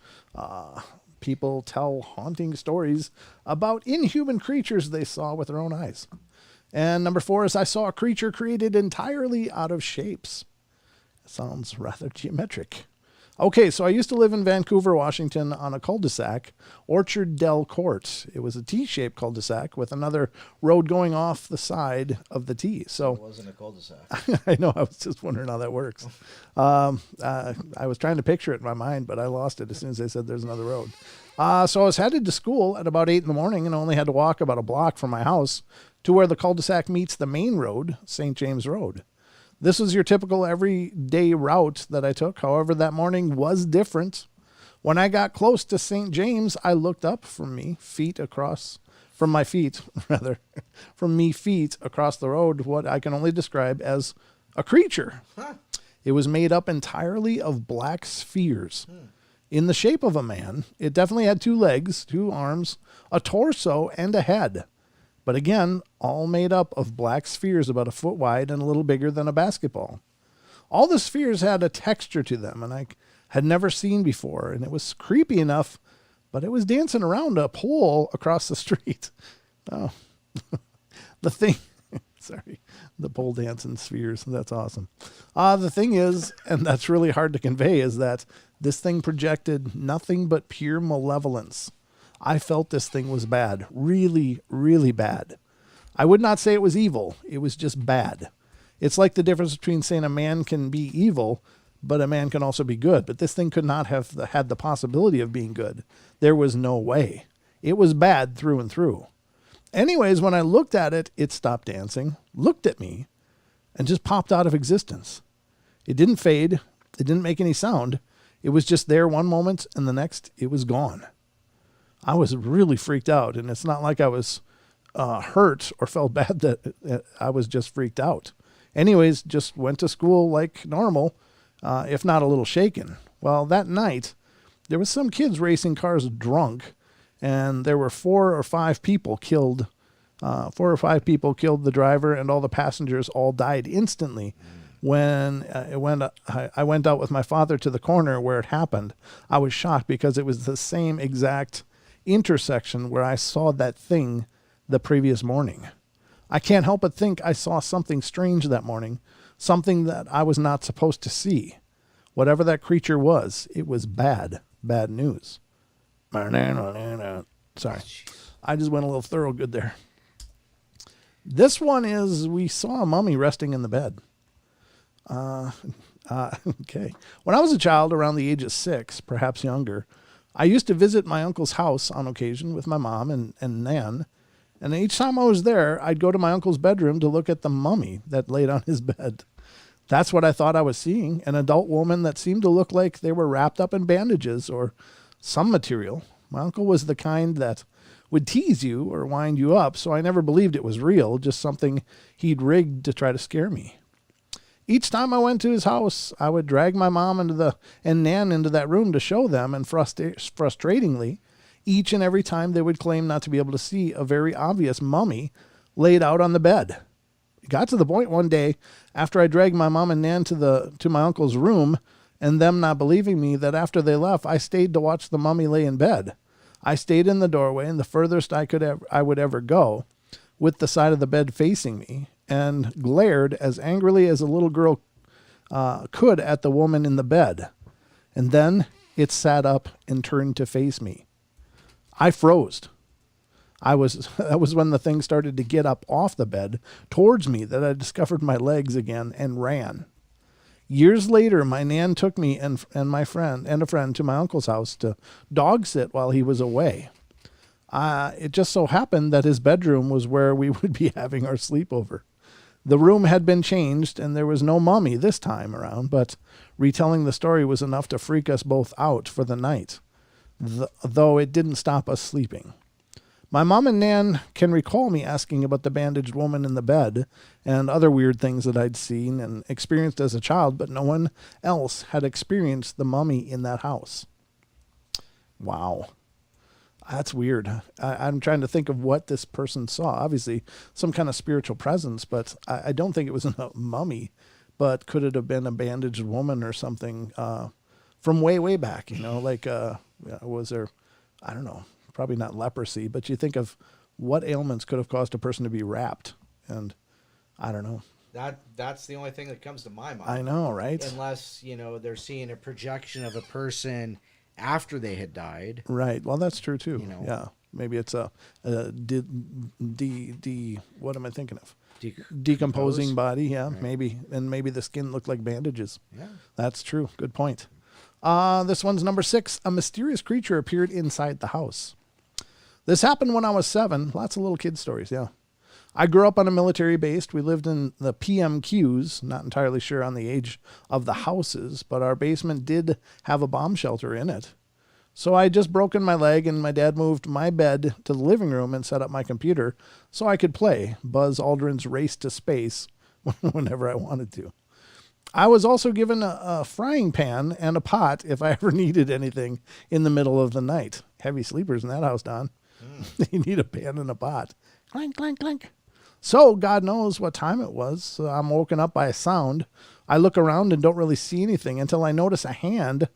people tell haunting stories about inhuman creatures they saw with their own eyes. And number 4 is, I saw a creature created entirely out of shapes. It sounds rather geometric. Okay, so I used to live in Vancouver, Washington on a cul-de-sac, Orchard Del Court. It was a T-shaped cul-de-sac with another road going off the side of the T. So It wasn't a cul-de-sac. I know, I was just wondering how that works. I was trying to picture it in my mind, but I lost it as soon as they said there's another road. So I was headed to school at about 8 in the morning and only had to walk about a block from my house to where the cul-de-sac meets the main road, St. James Road. This was your typical everyday route that I took. However, that morning was different. When I got close to St. James, I looked up from my feet across the road, what I can only describe as a creature. Huh. It was made up entirely of black spheres. In the shape of a man. It definitely had 2 legs, 2 arms, a torso, and a head. But again, all made up of black spheres about a foot wide and a little bigger than a basketball. All the spheres had a texture to them, and I had never seen before, and it was creepy enough, but it was dancing around a pole across the street. Oh, the thing, sorry, the pole dancing spheres, that's awesome. The thing is, and that's really hard to convey, is that this thing projected nothing but pure malevolence. I felt this thing was bad, really, really bad. I would not say it was evil. It was just bad. It's like the difference between saying a man can be evil, but a man can also be good. But this thing could not have had the possibility of being good. There was no way. It was bad through and through. Anyways, when I looked at it, it stopped dancing, looked at me, and just popped out of existence. It didn't fade. It didn't make any sound. It was just there one moment, and the next, it was gone. I was really freaked out, and it's not like I was hurt or felt bad that I was just freaked out. Anyways, just went to school like normal, if not a little shaken. Well, that night, there was some kids racing cars drunk, and there were 4 or 5 people killed. 4 or 5 people killed the driver, and all the passengers all died instantly. When I went out with my father to the corner where it happened, I was shocked because it was the same exact intersection where I saw that thing the previous morning. I can't help but think I saw something strange that morning, something that I was not supposed to see. Whatever that creature was, it was bad news. Sorry, I just went a little thorough good there. This one is, we saw a mummy resting in the bed. Okay. When I was a child, around the age of 6, perhaps younger, I used to visit my uncle's house on occasion with my mom and Nan, and each time I was there, I'd go to my uncle's bedroom to look at the mummy that laid on his bed. That's what I thought I was seeing, an adult woman that seemed to look like they were wrapped up in bandages or some material. My uncle was the kind that would tease you or wind you up, so I never believed it was real, just something he'd rigged to try to scare me. Each time I went to his house, I would drag my mom and Nan into that room to show them, and frustratingly, each and every time they would claim not to be able to see a very obvious mummy laid out on the bed. It got to the point one day, after I dragged my mom and Nan to my uncle's room, and them not believing me, that after they left, I stayed to watch the mummy lay in bed. I stayed in the doorway, and the furthest I would ever go, with the side of the bed facing me, and glared as angrily as a little girl could at the woman in the bed. And then it sat up and turned to face me. I froze. That was when the thing started to get up off the bed towards me, that I discovered my legs again and ran. Years later, my Nan took me and my friend and a friend to my uncle's house to dog sit while he was away. It just so happened that his bedroom was where we would be having our sleepover. The room had been changed, and there was no mummy this time around, but retelling the story was enough to freak us both out for the night, though it didn't stop us sleeping. My mom and Nan can recall me asking about the bandaged woman in the bed and other weird things that I'd seen and experienced as a child, but no one else had experienced the mummy in that house. Wow. That's weird. I'm trying to think of what this person saw. Obviously, some kind of spiritual presence, but I don't think it was a mummy. But could it have been a bandaged woman or something from way, way back? You know, like was there, I don't know, probably not leprosy, but you think of what ailments could have caused a person to be wrapped. And I don't know. That's the only thing that comes to my mind. I know, right? Unless, they're seeing a projection of a person after they had died. Right. Well, that's true too. Yeah. Maybe it's what am I thinking of? Decomposing body. Yeah. Right. Maybe. And maybe the skin looked like bandages. Yeah. That's true. Good point. This one's number 6. A mysterious creature appeared inside the house. This happened when I was 7. Lots of little kid stories. Yeah. I grew up on a military base. We lived in the PMQs, not entirely sure on the age of the houses, but our basement did have a bomb shelter in it. So I had just broken my leg, and my dad moved my bed to the living room and set up my computer so I could play Buzz Aldrin's Race to Space whenever I wanted to. I was also given a frying pan and a pot if I ever needed anything in the middle of the night. Heavy sleepers in that house, Don. You need a pan and a pot. Clank, clank, clank. So God knows what time it was. So I'm woken up by a sound. I look around and don't really see anything until I notice a hand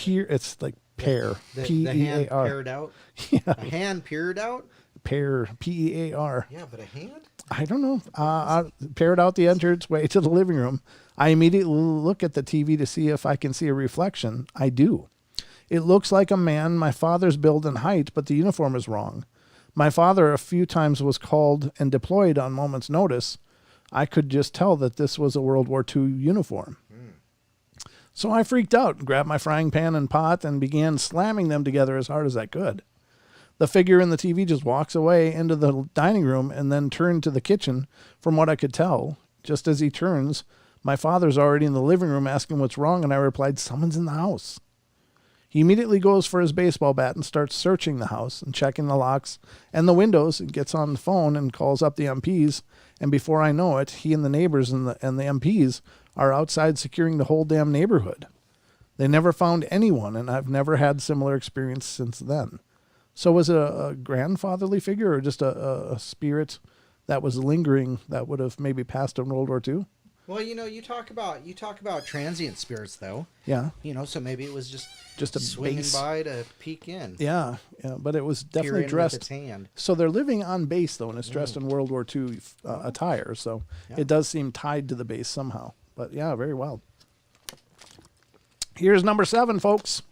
it's like pear. The hand peered out? Yeah. A hand peered out? Pear, P-E-A-R. Yeah, but a hand? I don't know. I peered out the entranceway to the living room. I immediately look at the TV to see if I can see a reflection. I do. It looks like a man my father's build and height, but the uniform is wrong. My father a few times was called and deployed on moment's notice. I could just tell that this was a World War II uniform. So I freaked out, grabbed my frying pan and pot, and began slamming them together as hard as I could. The figure in the TV just walks away into the dining room and then turned to the kitchen, from what I could tell. Just as he turns, my father's already in the living room asking what's wrong, and I replied, "Someone's in the house." He immediately goes for his baseball bat and starts searching the house and checking the locks and the windows, and gets on the phone and calls up the MPs. And before I know it, he and the neighbors and the MPs are outside securing the whole damn neighborhood. They never found anyone, and I've never had similar experience since then. So was it a grandfatherly figure or just a spirit that was lingering that would have maybe passed in World War II? Well, you talk about transient spirits, though. Yeah. So maybe it was just a swinging base by to peek in. Yeah, but it was definitely dressed. With its hand. So they're living on base, though, and it's dressed in World War II attire. So it does seem tied to the base somehow. But yeah, very wild. Here's number 7, folks.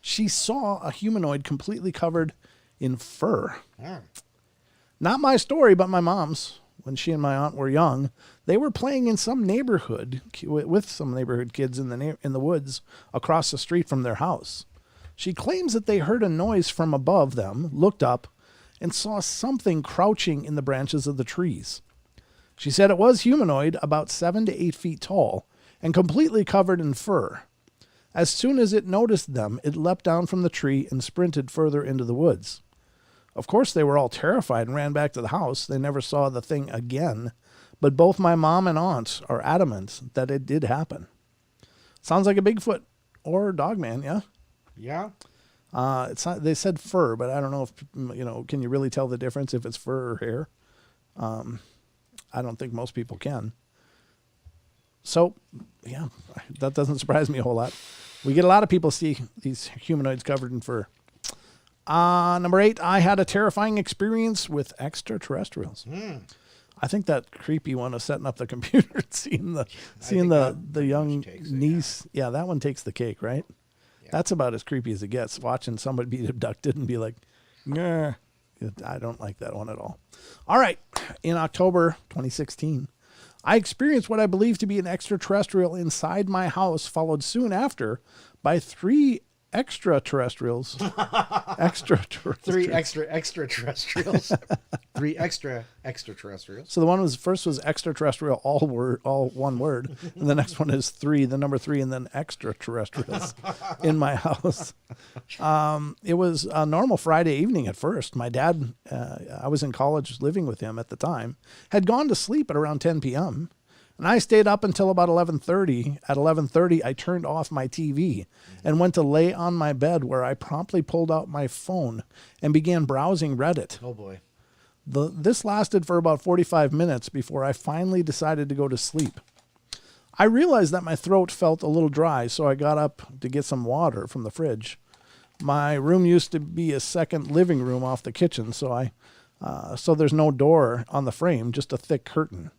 She saw a humanoid completely covered in fur. Not my story, but my mom's. When she and my aunt were young, they were playing in some neighborhood with some neighborhood kids in the woods across the street from their house. She claims that they heard a noise from above them, looked up, and saw something crouching in the branches of the trees. She said it was humanoid, about 7 to 8 feet tall, and completely covered in fur. As soon as it noticed them, it leapt down from the tree and sprinted further into the woods. Of course, they were all terrified and ran back to the house. They never saw the thing again, but both my mom and aunt are adamant that it did happen. Sounds like a Bigfoot or Dogman, yeah? Yeah. It's not, they said fur, but I don't know if, can you really tell the difference if it's fur or hair? I don't think most people can. So, yeah, that doesn't surprise me a whole lot. We get a lot of people see these humanoids covered in fur. Number 8, I had a terrifying experience with extraterrestrials. I think that creepy one of setting up the computer and seeing the young niece. Yeah, that one takes the cake, right? Yeah. That's about as creepy as it gets, watching somebody be abducted and be like, nah. I don't like that one at all. All right. In October 2016, I experienced what I believe to be an extraterrestrial inside my house, followed soon after by 3 extraterrestrials. Three extraterrestrials. 3 extraterrestrials. So the one first was extraterrestrial, all one word, and the next one is 3, the number 3, and then extraterrestrials in my house. It was a normal Friday evening at first. My dad, I was in college living with him at the time, had gone to sleep at around 10 p.m., and I stayed up until about 11:30. At 11:30, I turned off my TV and went to lay on my bed, where I promptly pulled out my phone and began browsing Reddit. Oh, boy. This lasted for about 45 minutes before I finally decided to go to sleep. I realized that my throat felt a little dry, so I got up to get some water from the fridge. My room used to be a second living room off the kitchen, so there's no door on the frame, just a thick curtain.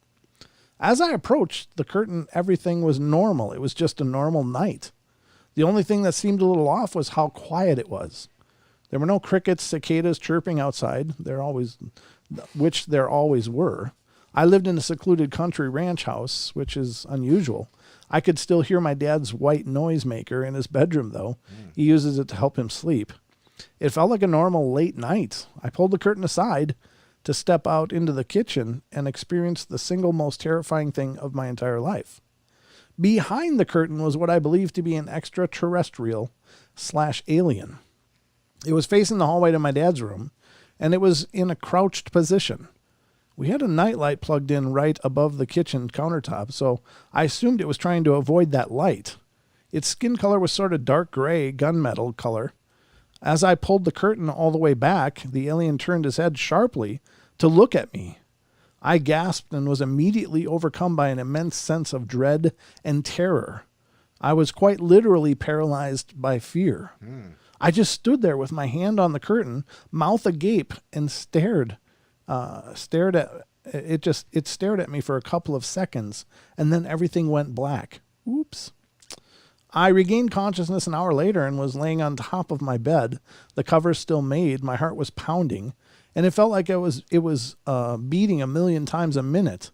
As I approached the curtain, everything was normal. It was just a normal night. The only thing that seemed a little off was how quiet it was. There were no crickets, cicadas chirping outside, which there always were. I lived in a secluded country ranch house, which is unusual. I could still hear my dad's white noisemaker in his bedroom, though. He uses it to help him sleep. It felt like a normal late night. I pulled the curtain aside to step out into the kitchen and experience the single most terrifying thing of my entire life. Behind the curtain was what I believed to be an extraterrestrial/alien. It was facing the hallway to my dad's room, and it was in a crouched position. We had a nightlight plugged in right above the kitchen countertop, so I assumed it was trying to avoid that light. Its skin color was sort of dark gray, gunmetal color. As I pulled the curtain all the way back, the alien turned his head sharply to look at me. I gasped and was immediately overcome by an immense sense of dread and terror. I was quite literally paralyzed by fear. I just stood there with my hand on the curtain, mouth agape, and stared at me for a couple of seconds, and then everything went black. Oops. I regained consciousness an hour later and was laying on top of my bed, the covers still made, my heart was pounding, and it felt like it was beating 1,000,000 times a minute.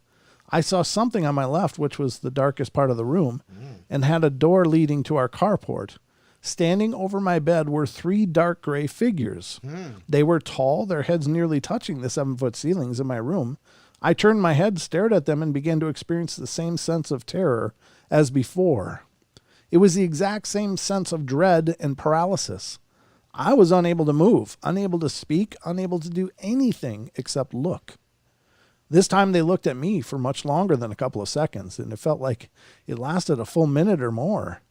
I saw something on my left, which was the darkest part of the room, and had a door leading to our carport. Standing over my bed were 3 dark gray figures. They were tall, their heads nearly touching the 7-foot ceilings in my room. I turned my head, stared at them, and began to experience the same sense of terror as before. It was the exact same sense of dread and paralysis. I was unable to move, unable to speak, unable to do anything except look. This time they looked at me for much longer than a couple of seconds, and it felt like it lasted a full minute or more.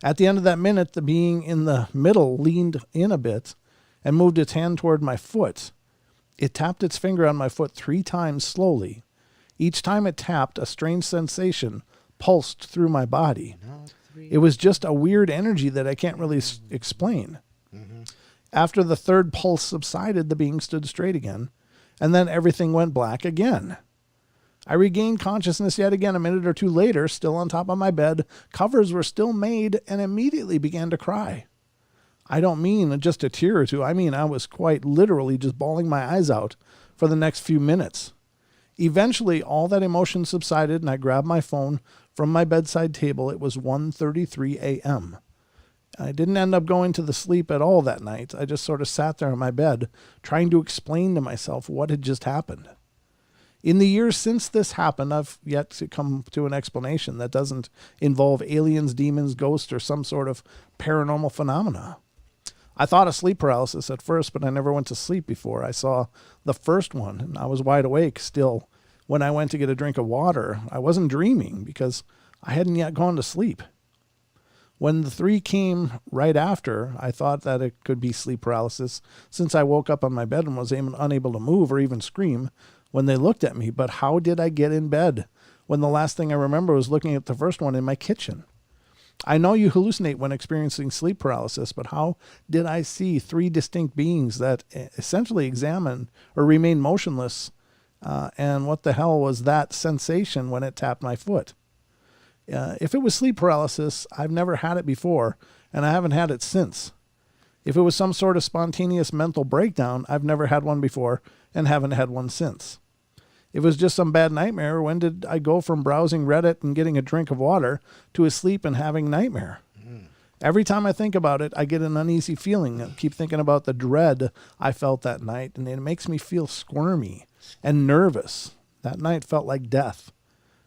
At the end of that minute, the being in the middle leaned in a bit and moved its hand toward my foot. It tapped its finger on my foot 3 times slowly. Each time it tapped, a strange sensation pulsed through my body. It was just a weird energy that I can't really explain. After the 3rd pulse subsided, the being stood straight again, and then everything went black again. I regained consciousness yet again a minute or 2 later, still on top of my bed. Covers were still made and immediately began to cry. I don't mean just a tear or 2. I mean I was quite literally just bawling my eyes out for the next few minutes. Eventually, all that emotion subsided, and I grabbed my phone from my bedside table. It was 1:33 a.m. I didn't end up going to the sleep at all that night. I just sort of sat there on my bed, trying to explain to myself what had just happened. In the years since this happened, I've yet to come to an explanation that doesn't involve aliens, demons, ghosts, or some sort of paranormal phenomena. I thought of sleep paralysis at first, but I never went to sleep before I saw the first one, and I was wide awake still. When I went to get a drink of water, I wasn't dreaming because I hadn't yet gone to sleep. When the 3 came right after, I thought that it could be sleep paralysis since I woke up on my bed and was unable to move or even scream when they looked at me. But how did I get in bed when the last thing I remember was looking at the first one in my kitchen? I know you hallucinate when experiencing sleep paralysis, but how did I see 3 distinct beings that essentially examine or remain motionless? And what the hell was that sensation when it tapped my foot? If it was sleep paralysis, I've never had it before, and I haven't had it since. If it was some sort of spontaneous mental breakdown, I've never had one before and haven't had one since. If it was just some bad nightmare, when did I go from browsing Reddit and getting a drink of water to asleep and having nightmare? Every time I think about it, I get an uneasy feeling. I keep thinking about the dread I felt that night, and it makes me feel squirmy and nervous. That night felt like death.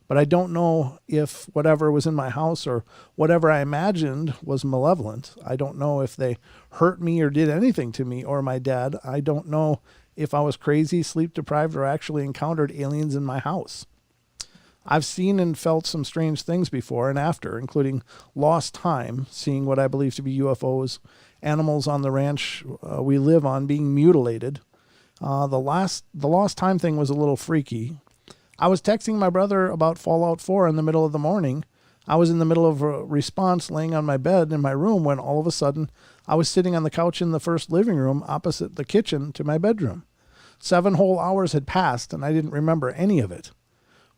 But I don't know if whatever was in my house or whatever I imagined was malevolent. I don't know if they hurt me or did anything to me or my dad. I don't know if I was crazy, sleep deprived, or actually encountered aliens in my house. I've seen and felt some strange things before and after, including lost time, seeing what I believe to be UFOs, animals on the ranch we live on being mutilated. The lost time thing was a little freaky. I was texting my brother about Fallout 4 in the middle of the morning. I was in the middle of a response laying on my bed in my room when all of a sudden I was sitting on the couch in the first living room opposite the kitchen to my bedroom. 7 whole hours had passed and I didn't remember any of it.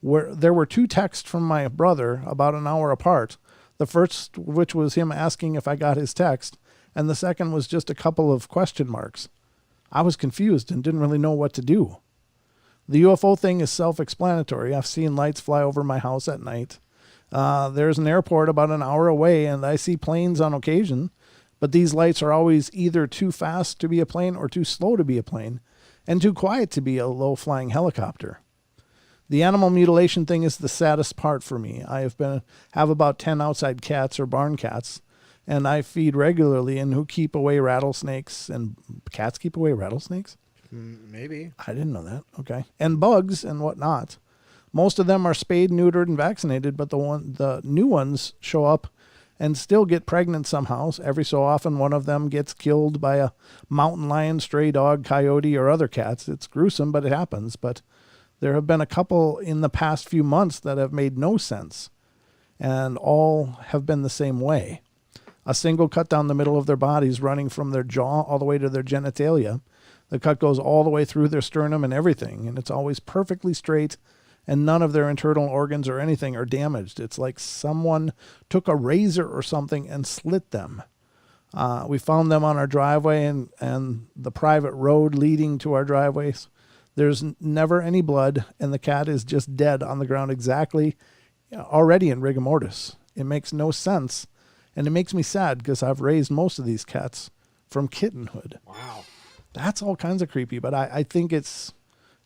where there were 2 texts from my brother about an hour apart. The first, which was him asking if I got his text, and the second was just a couple of question marks. I was confused and didn't really know what to do. The UFO thing is self-explanatory. I've seen lights fly over my house at night. There's an airport about an hour away, and I see planes on occasion, but these lights are always either too fast to be a plane or too slow to be a plane, and too quiet to be a low-flying helicopter. The animal mutilation thing is the saddest part for me. I have about 10 outside cats or barn cats, and I feed regularly and who keep away rattlesnakes. And cats keep away rattlesnakes? Maybe. I didn't know that. Okay. And bugs and whatnot. Most of them are spayed, neutered, and vaccinated, but the new ones show up and still get pregnant somehow. Every so often, one of them gets killed by a mountain lion, stray dog, coyote, or other cats. It's gruesome, but it happens. But there have been a couple in the past few months that have made no sense, and all have been the same way. A single cut down the middle of their bodies, running from their jaw all the way to their genitalia. The cut goes all the way through their sternum and everything, and it's always perfectly straight, and none of their internal organs or anything are damaged. It's like someone took a razor or something and slit them. We found them on our driveway and the private road leading to our driveways. There's never any blood, and the cat is just dead on the ground exactly, already in rigor mortis. It makes no sense, and it makes me sad because I've raised most of these cats from kittenhood. Wow. That's all kinds of creepy, but I think it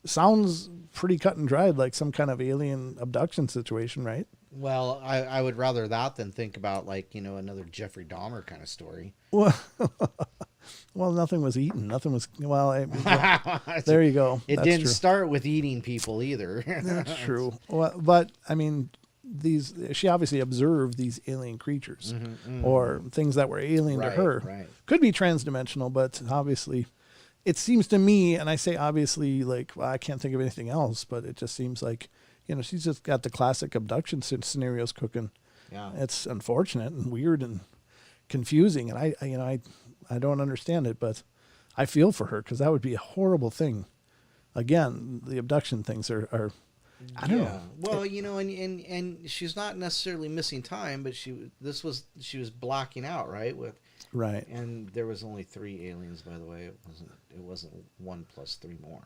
sounds pretty cut and dried, like some kind of alien abduction situation, right? Well, I would rather that than think about, like, another Jeffrey Dahmer kind of story. Well, nothing was eaten. Nothing was, there you go. It didn't start with eating people either. That's true. Well, but, I mean, she obviously observed these alien creatures or things that were alien to her. Right. Could be transdimensional, but obviously it seems to me, and I say obviously, like, I can't think of anything else, but it just seems like, she's just got the classic abduction scenarios cooking. Yeah. It's unfortunate and weird and confusing, and I don't understand it, but I feel for her because that would be a horrible thing. Again, the abduction things are I don't know. Well, and she's not necessarily missing time, but she was blacking out, right? Right. And there was only 3 aliens, by the way. It wasn't 1 plus 3 more.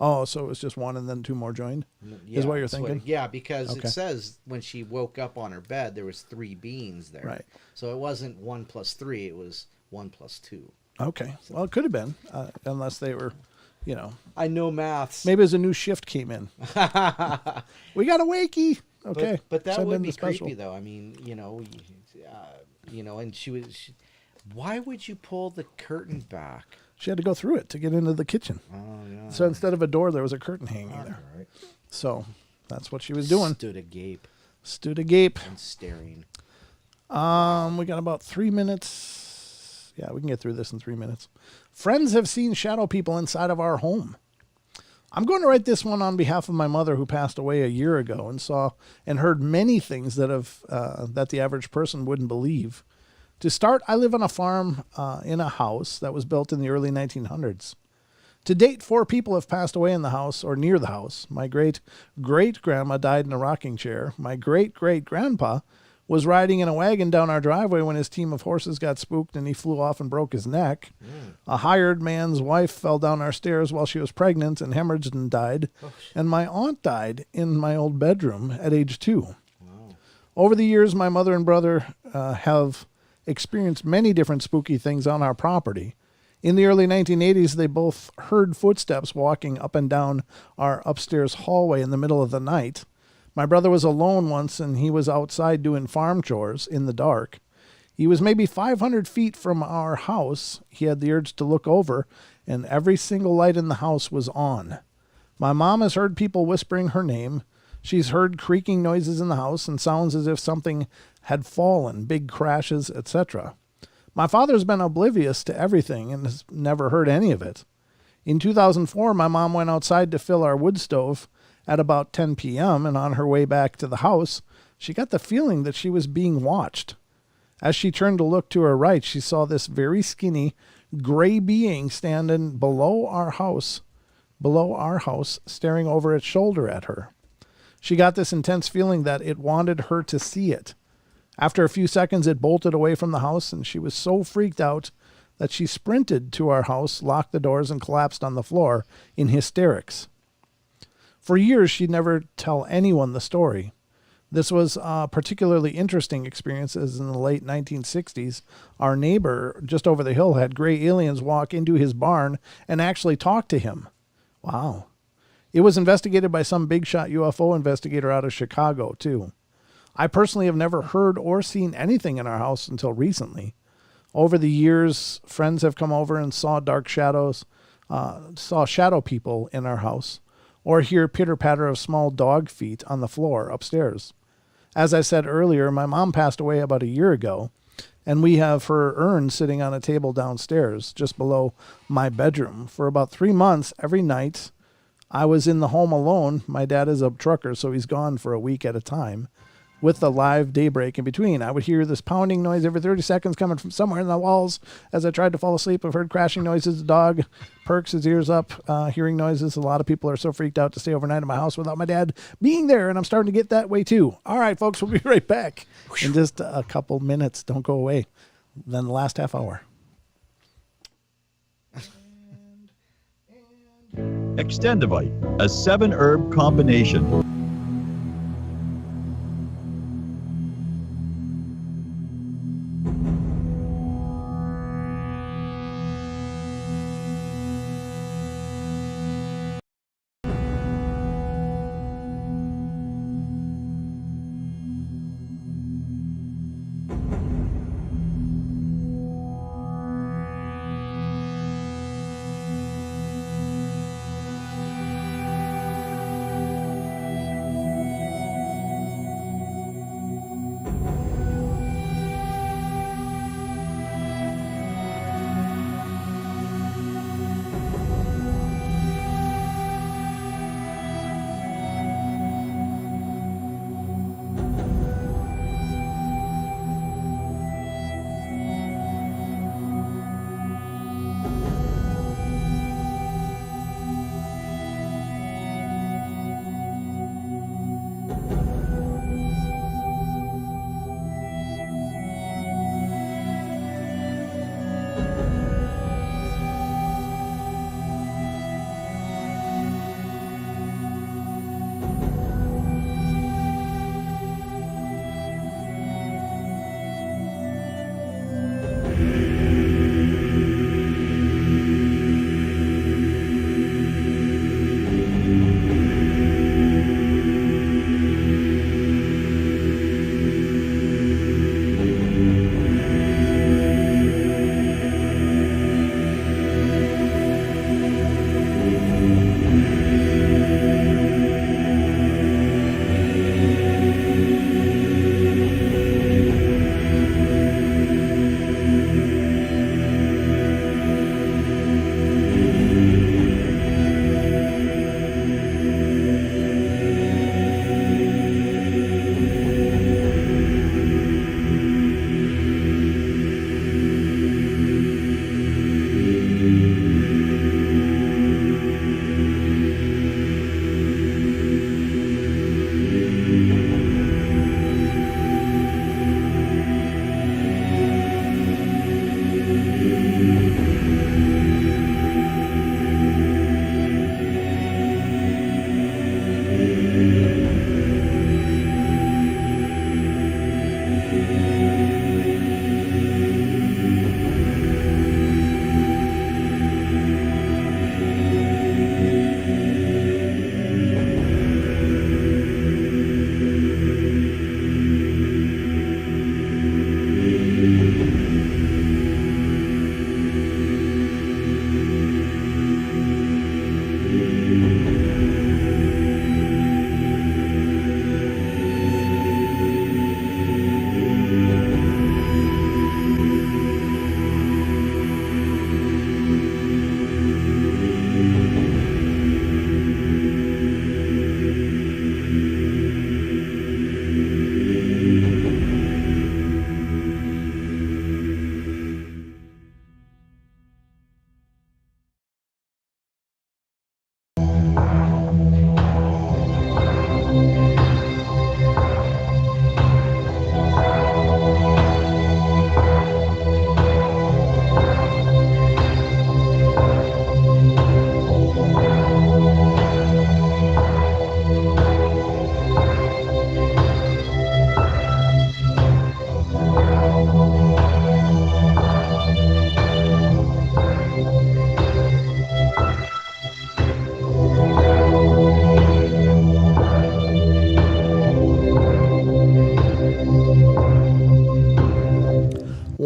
Oh, so it was just 1 and then 2 more joined? Yeah, is what you're thinking? Because it says when she woke up on her bed, there was 3 beings there. Right. So it wasn't 1 plus 3, it was 1 plus 2. Okay. Well, it could have been, unless they were, I know maths. Maybe as a new shift came in. We got a wakey. Okay. But that would be creepy, though. I mean, and why would you pull the curtain back? She had to go through it to get into the kitchen. Oh, yeah. So instead of a door, there was a curtain hanging there. Right. So that's what she was doing. Stood agape. And staring. We got about 3 minutes. Yeah, we can get through this in 3 minutes. Friends have seen shadow people inside of our home. I'm going to write this one on behalf of my mother, who passed away a year ago and saw and heard many things that the average person wouldn't believe. To start, I live on a farm in a house that was built in the early 1900s. To date, 4 people have passed away in the house or near the house. My great-great-grandma died in a rocking chair. My great-great-grandpa was riding in a wagon down our driveway when his team of horses got spooked and he flew off and broke his neck. A hired man's wife fell down our stairs while she was pregnant and hemorrhaged and died. And my aunt died in my old bedroom at age 2. Wow. Over the years, my mother and brother have experienced many different spooky things on our property. In the early 1980s, they both heard footsteps walking up and down our upstairs hallway in the middle of the night. My brother was alone once, and he was outside doing farm chores in the dark. He was maybe 500 feet from our house. He had the urge to look over, and every single light in the house was on. My mom has heard people whispering her name. She's heard creaking noises in the house and sounds as if something had fallen, big crashes, etc. My father's been oblivious to everything and has never heard any of it. In 2004, my mom went outside to fill our wood stove at about 10 p.m., and on her way back to the house, she got the feeling that she was being watched. As she turned to look to her right, she saw this very skinny, gray being standing below our house, staring over its shoulder at her. She got this intense feeling that it wanted her to see it. After a few seconds, it bolted away from the house, and she was so freaked out that she sprinted to our house, locked the doors, and collapsed on the floor in hysterics. For years, she'd never tell anyone the story. This was a particularly interesting experience, as in the late 1960s, our neighbor just over the hill had gray aliens walk into his barn and actually talk to him. Wow. It was investigated by some big shot UFO investigator out of Chicago, too. I personally have never heard or seen anything in our house until recently. Over the years, friends have come over and saw dark shadows, saw shadow people in our house, or hear pitter-patter of small dog feet on the floor upstairs. As I said earlier, my mom passed away about a year ago, and we have her urn sitting on a table downstairs, just below my bedroom. For about 3 months, every night, I was in the home alone. My dad is a trucker, so he's gone for a week at a time, with the live daybreak in between. I would hear this pounding noise every 30 seconds coming from somewhere in the walls. As I tried to fall asleep, I've heard crashing noises. The dog perks his ears up, hearing noises. A lot of people are so freaked out to stay overnight in my house without my dad being there, and I'm starting to get that way too. All right, folks, we'll be right back in just a couple minutes. Don't go away. Then the last half hour. Extendivite, a 7-herb combination.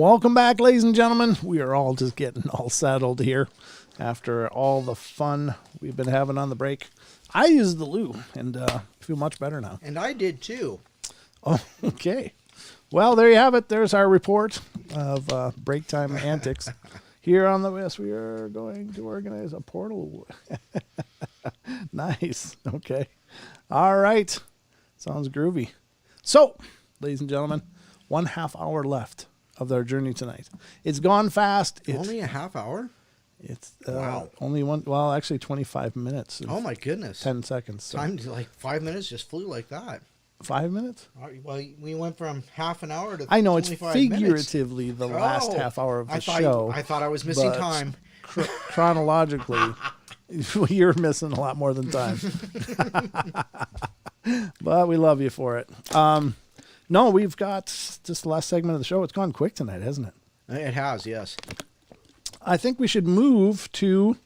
Welcome back, ladies and gentlemen. We are all just getting all settled here after all the fun we've been having on the break. I used the loo and feel much better now. And I did too. Oh, okay. Well, there you have it. There's our report of break time antics. Here on the West, we are going to organize a portal. Nice. Okay. All right. Sounds groovy. So, ladies and gentlemen, 1/2 hour left of our journey tonight. It's gone fast. Only a half hour? It's wow. Only one. Well, actually, 25 minutes. Oh my goodness! 10 seconds. So. Time like 5 minutes just flew like that. 5 minutes? Well, we went from half an hour to. I know it's 25 figuratively minutes. the last half hour of the show. I thought I was missing time. Chronologically, you're missing a lot more than time. But we love you for it. No, we've got just the last segment of the show. It's gone quick tonight, hasn't it? It has, yes. I think we should move to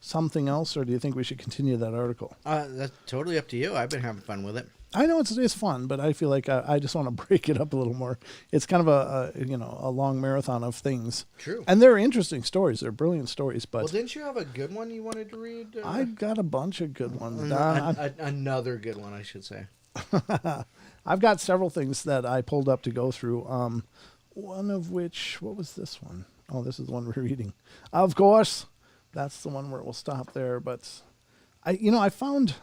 something else, or do you think we should continue that article? That's totally up to you. I've been having fun with it. I know it's fun, but I feel like I just want to break it up a little more. It's kind of a long marathon of things. True. And they're interesting stories. They're brilliant stories. But well, didn't you have a good one you wanted to read? I got a bunch of good ones. Another good one, I should say. I've got several things that I pulled up to go through. One of which, what was this one? Oh, this is the one we're reading. Of course, that's the one where we'll stop there. But I found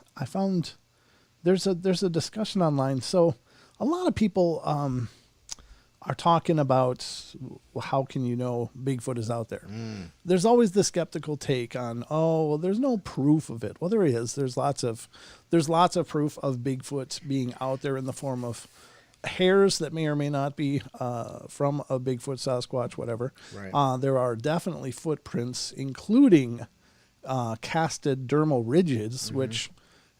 there's a discussion online. So a lot of people are talking about how can you know Bigfoot is out there. There's always the skeptical take on, well, there's no proof of it. Well, there is. There's lots of proof of Bigfoot being out there in the form of hairs that may or may not be from a Bigfoot, Sasquatch, whatever. Right. There are definitely footprints, including casted dermal ridges, which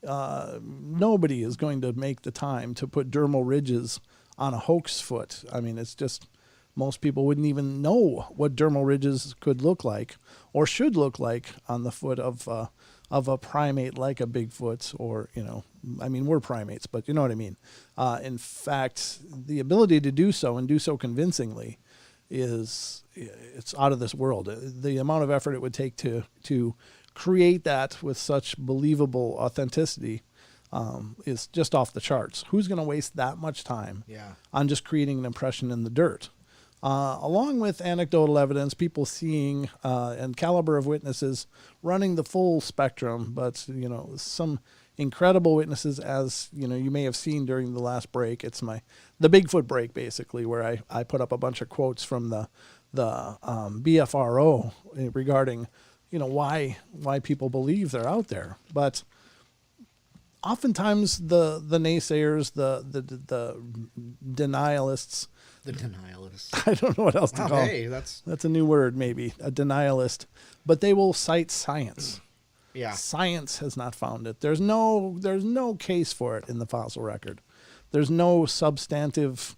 nobody is going to make the time to put dermal ridges on a hoax foot. I mean, it's just, most people wouldn't even know what dermal ridges could look like or should look like on the foot of a primate like a Bigfoot, or, I mean, we're primates, but you know what I mean. In fact, the ability to do so and do so convincingly it's out of this world. The amount of effort it would take to create that with such believable authenticity is just off the charts. Who's going to waste that much time on just creating an impression in the dirt? Along with anecdotal evidence, people seeing and caliber of witnesses running the full spectrum, but some incredible witnesses, as you may have seen during the last break. It's the Bigfoot break, basically, where I put up a bunch of quotes from the BFRO regarding why people believe they're out there. But oftentimes the naysayers, the denialists. The denialist. I don't know what else to call. Hey, that's a new word, maybe, a denialist. But they will cite science. Yeah. Science has not found it. There's no case for it in the fossil record. There's no substantive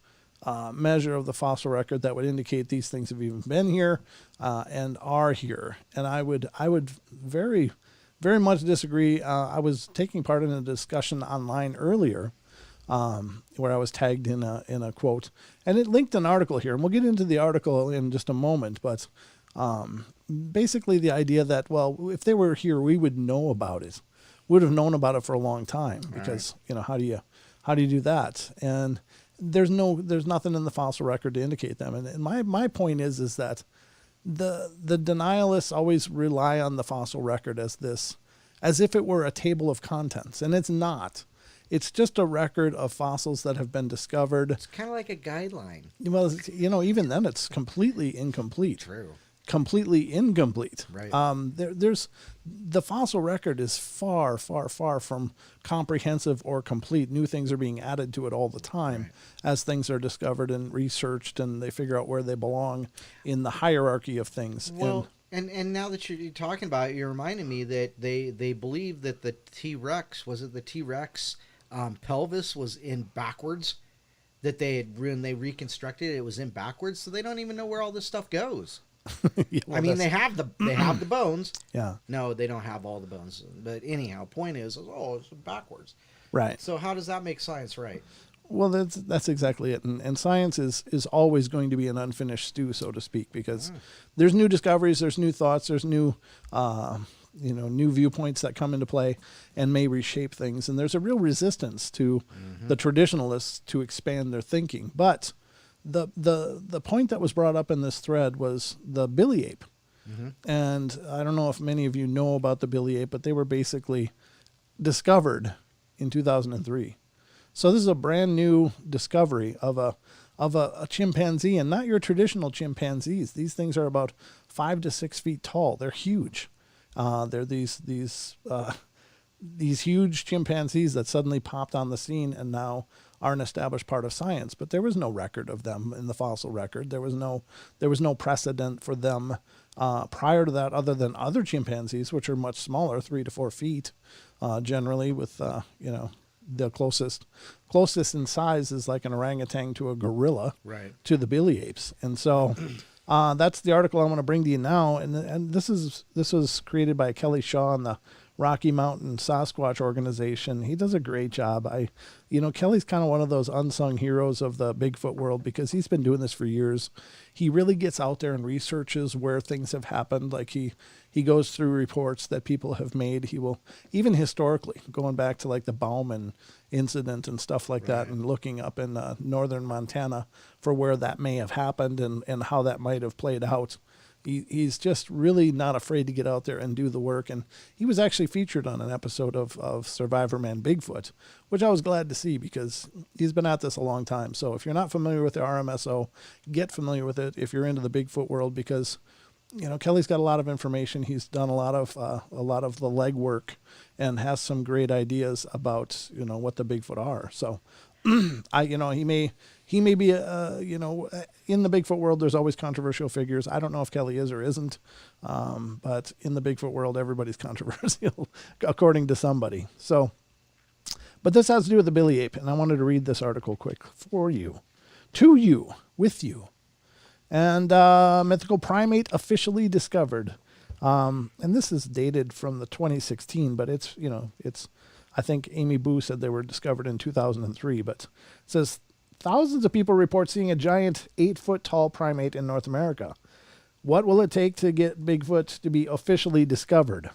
measure of the fossil record that would indicate these things have even been here and are here. And I would very, very much disagree. I was taking part in a discussion online earlier where I was tagged in a quote, and it linked an article here, and we'll get into the article in just a moment. But basically, the idea that, well, if they were here, we would know about it. Would have known about it for a long time, because how do you do that? And there's nothing in the fossil record to indicate them. And my point is that the denialists always rely on the fossil record as if it were a table of contents, and it's not. It's just a record of fossils that have been discovered. It's kind of like a guideline. Well, even then, it's completely incomplete. True. Completely incomplete. Right. There's the fossil record is far, far, far from comprehensive or complete. New things are being added to it all the time as things are discovered and researched, and they figure out where they belong in the hierarchy of things. Well, and now that you're talking about it, you're reminding me that they believe that the T-Rex, pelvis was in backwards, that when they reconstructed it, it was in backwards, so they don't even know where all this stuff goes. Yeah, well, I mean, they have the bones. Yeah. No, they don't have all the bones. But anyhow, point is, it's backwards. Right. So how does that make science right? Well, that's exactly it. And science is always going to be an unfinished stew, so to speak, because there's new discoveries, there's new thoughts, there's new, new viewpoints that come into play and may reshape things. And there's a real resistance to the traditionalists to expand their thinking. But the point that was brought up in this thread was the billy ape. And I don't know if many of you know about the billy ape, but they were basically discovered in 2003. So this is a brand new discovery of a chimpanzee, and not your traditional chimpanzees. These things are about 5 to 6 feet tall. They're huge. They're these huge chimpanzees that suddenly popped on the scene and now are an established part of science. But there was no record of them in the fossil record. There was no precedent for them prior to that, other than other chimpanzees, which are much smaller, 3 to 4 feet, generally, with the closest in size is like an orangutan to a gorilla, right, to the billy apes. And so that's the article I want to bring to you now. And this was created by Kelly Shaw and the Rocky Mountain Sasquatch organization. He does a great job. Kelly's kind of one of those unsung heroes of the Bigfoot world because he's been doing this for years. He really gets out there and researches where things have happened. Like he goes through reports that people have made. He will, even historically, going back to like the Bauman incident and stuff like that, and looking up in northern Montana for where that may have happened and how that might have played out. He's just really not afraid to get out there and do the work. And he was actually featured on an episode of Survivor Man Bigfoot, which I was glad to see because he's been at this a long time. So if you're not familiar with the RMSO, get familiar with it if you're into the Bigfoot world, because Kelly's got a lot of information. He's done a lot of the legwork and has some great ideas about what the Bigfoot are. So he may be in the Bigfoot world. There's always controversial figures. I don't know if Kelly is or isn't, but in the Bigfoot world, everybody's controversial according to somebody. So, but this has to do with the billy ape, and I wanted to read this article quick for you, to you, with you. And mythical primate officially discovered. And this is dated from the 2016, but it's I think Amy Boo said they were discovered in 2003, but it says thousands of people report seeing a giant 8-foot tall primate in North America. What will it take to get Bigfoot to be officially discovered?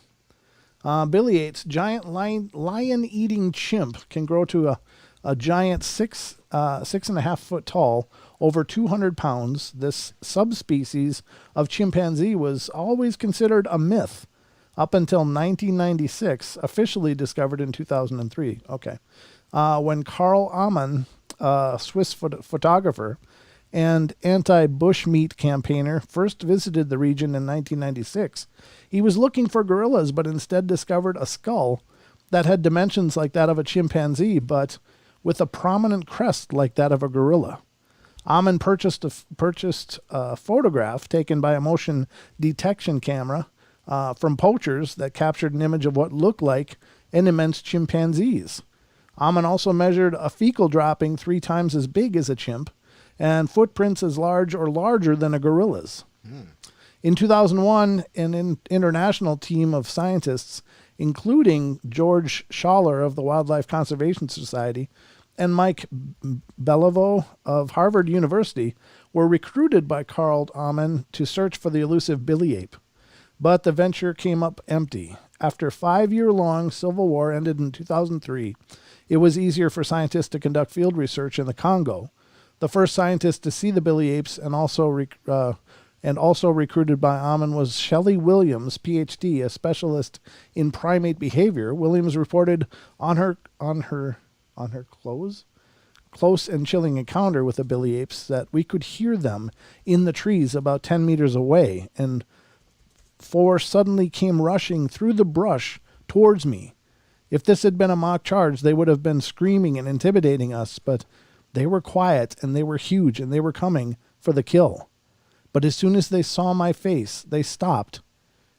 Billy apes, giant lion-eating chimp, can grow to a giant 6.5 foot tall, over 200 pounds. This subspecies of chimpanzee was always considered a myth up until 1996, officially discovered in 2003. Okay. When Carl Amann, a Swiss photographer and anti-bushmeat campaigner, first visited the region in 1996, he was looking for gorillas, but instead discovered a skull that had dimensions like that of a chimpanzee, but with a prominent crest like that of a gorilla. Amann purchased a photograph taken by a motion detection camera from poachers that captured an image of what looked like an immense chimpanzees. Amann also measured a fecal dropping 3 times as big as a chimp and footprints as large or larger than a gorilla's. In 2001, an international team of scientists, including George Schaller of the Wildlife Conservation Society and Mike Beliveau of Harvard University, were recruited by Carl Amann to search for the elusive billy ape. But the venture came up empty. After a 5-year-long civil war ended in 2003, it was easier for scientists to conduct field research in the Congo. The first scientist to see the billy apes and also recruited by Amann was Shelley Williams, PhD, a specialist in primate behavior. Williams reported on her close and chilling encounter with the billy apes that we could hear them in the trees about 10 meters away, and 4 suddenly came rushing through the brush towards me. If this had been a mock charge, they would have been screaming and intimidating us, but they were quiet and they were huge and they were coming for the kill. But as soon as they saw my face, they stopped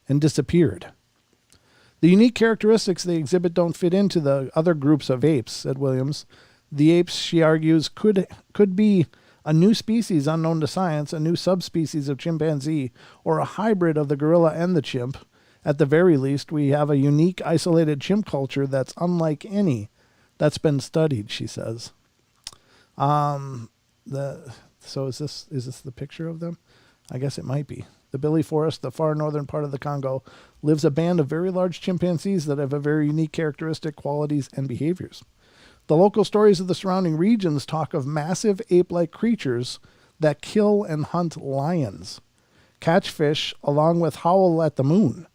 and disappeared. The unique characteristics they exhibit don't fit into the other groups of apes, said Williams. The apes, she argues, could be a new species unknown to science, a new subspecies of chimpanzee, or a hybrid of the gorilla and the chimp. At the very least, we have a unique, isolated chimp culture that's unlike any that's been studied, she says. So is this the picture of them? I guess it might be. The Billy Forest, the far northern part of the Congo, lives a band of very large chimpanzees that have a very unique characteristic qualities and behaviors. The local stories of the surrounding regions talk of massive ape-like creatures that kill and hunt lions, catch fish, along with howl at the moon.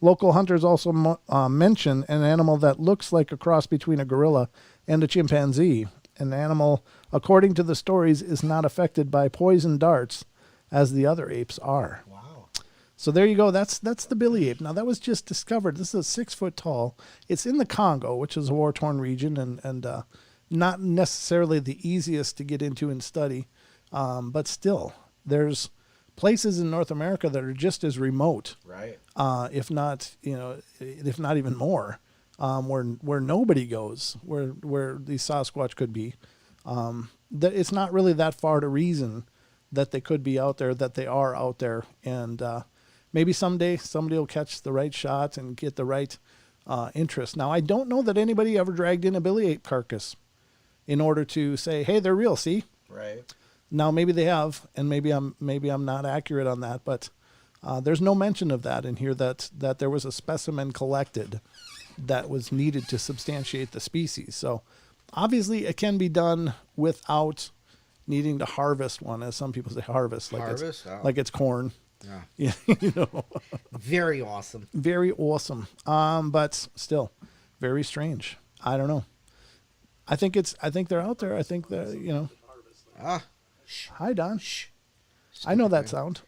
Local hunters also mention an animal that looks like a cross between a gorilla and a chimpanzee. An animal, according to the stories, is not affected by poison darts as the other apes are. Wow. So there you go. That's the Billy ape. Now, that was just discovered. This is 6 foot tall. It's in the Congo, which is a war-torn region, and not necessarily the easiest to get into and study. But still, there's places in North America that are just as remote, right? If not even more, where nobody goes, where the Sasquatch could be. That it's not really that far to reason that they could be out there, that they are out there, and maybe someday somebody will catch the right shot and get the right interest. Now, I don't know that anybody ever dragged in a Billy ape carcass in order to say, hey, they're real, see? Right. Now, maybe they have, and maybe I'm not accurate on that, but there's no mention of that in here, that there was a specimen collected that was needed to substantiate the species. So obviously it can be done without needing to harvest one, as some people say, harvest like it's corn. Yeah. You know. Very awesome. Very awesome. But still very strange. I don't know. I think they're out there. I think that, you know. Hi, Don. Shh. I know that sound.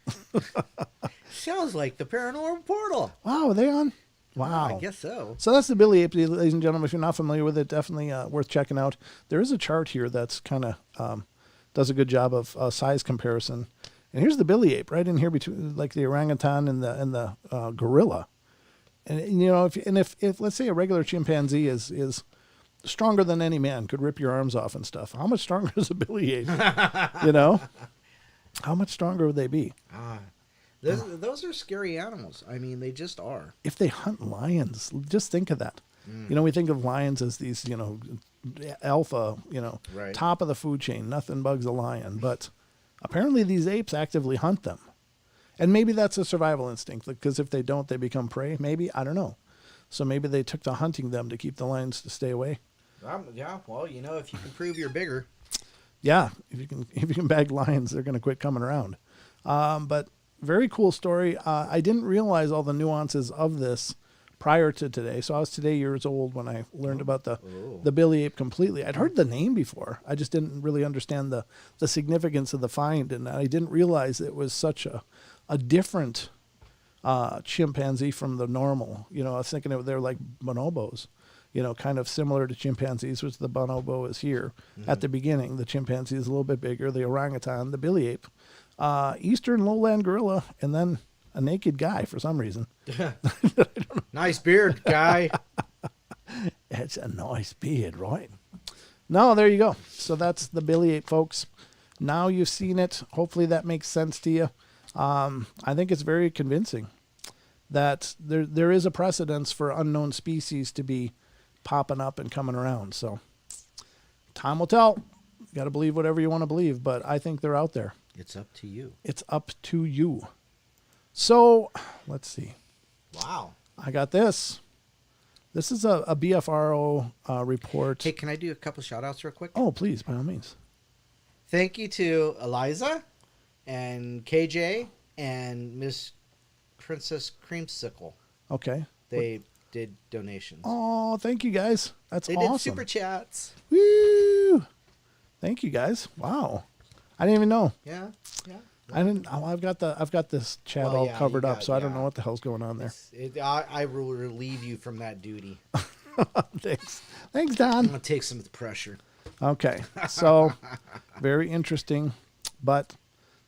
Sounds like the Paranormal Portal. Wow, are they on? Wow. I guess so. So that's the Billy ape, ladies and gentlemen. If you're not familiar with it, definitely worth checking out. There is a chart here that's kind of does a good job of size comparison. And here's the Billy ape right in here between, like, the orangutan and the gorilla. And you know, if let's say a regular chimpanzee is stronger than any man, could rip your arms off and stuff, how much stronger is a Billy ape? You know, how much stronger would they be? Those are scary animals. I mean, they just are. If they hunt lions, just think of that. You know, we think of lions as these, you know, alpha, you know, right, top of the food chain. Nothing bugs a lion. But apparently these apes actively hunt them. And maybe that's a survival instinct, because if they don't, they become prey. Maybe, I don't know. So maybe they took to hunting them to keep the lions to stay away. Yeah, well, you know, if you can prove you're bigger. Yeah, if you can bag lions, they're going to quit coming around. But very cool story. I didn't realize all the nuances of this prior to today. So I was today years old when I learned about the Billy ape completely. I'd heard the name before. I just didn't really understand the significance of the find, and I didn't realize it was such a different chimpanzee from the normal. You know, I was thinking they're like bonobos, you know, kind of similar to chimpanzees, which the bonobo is here at the beginning. The chimpanzee is a little bit bigger, the orangutan, the Billy ape, eastern lowland gorilla, and then a naked guy for some reason. Nice beard, guy. It's a nice beard, right? No, there you go. So that's the Billy ape, folks. Now you've seen it. Hopefully that makes sense to you. I think it's very convincing that there is a precedence for unknown species to be popping up and coming around. So time will tell. You got to believe whatever you want to believe, but I think they're out there. It's up to you. It's up to you. So let's see. Wow. I got this. This is a BFRO report. Hey, can I do a couple shout outs real quick? Oh, please, by all means. Thank you to Eliza and KJ and Miss Princess Creamsicle. Okay. They did donations. Oh, thank you guys. That's awesome. They did super chats. Woo! Thank you guys. Wow. I didn't even know. Yeah. I didn't. Oh, I've got this chat all covered up, so I don't know what the hell's going on there. I will relieve you from that duty. Thanks, Don. I'm gonna take some of the pressure. Okay, so very interesting, but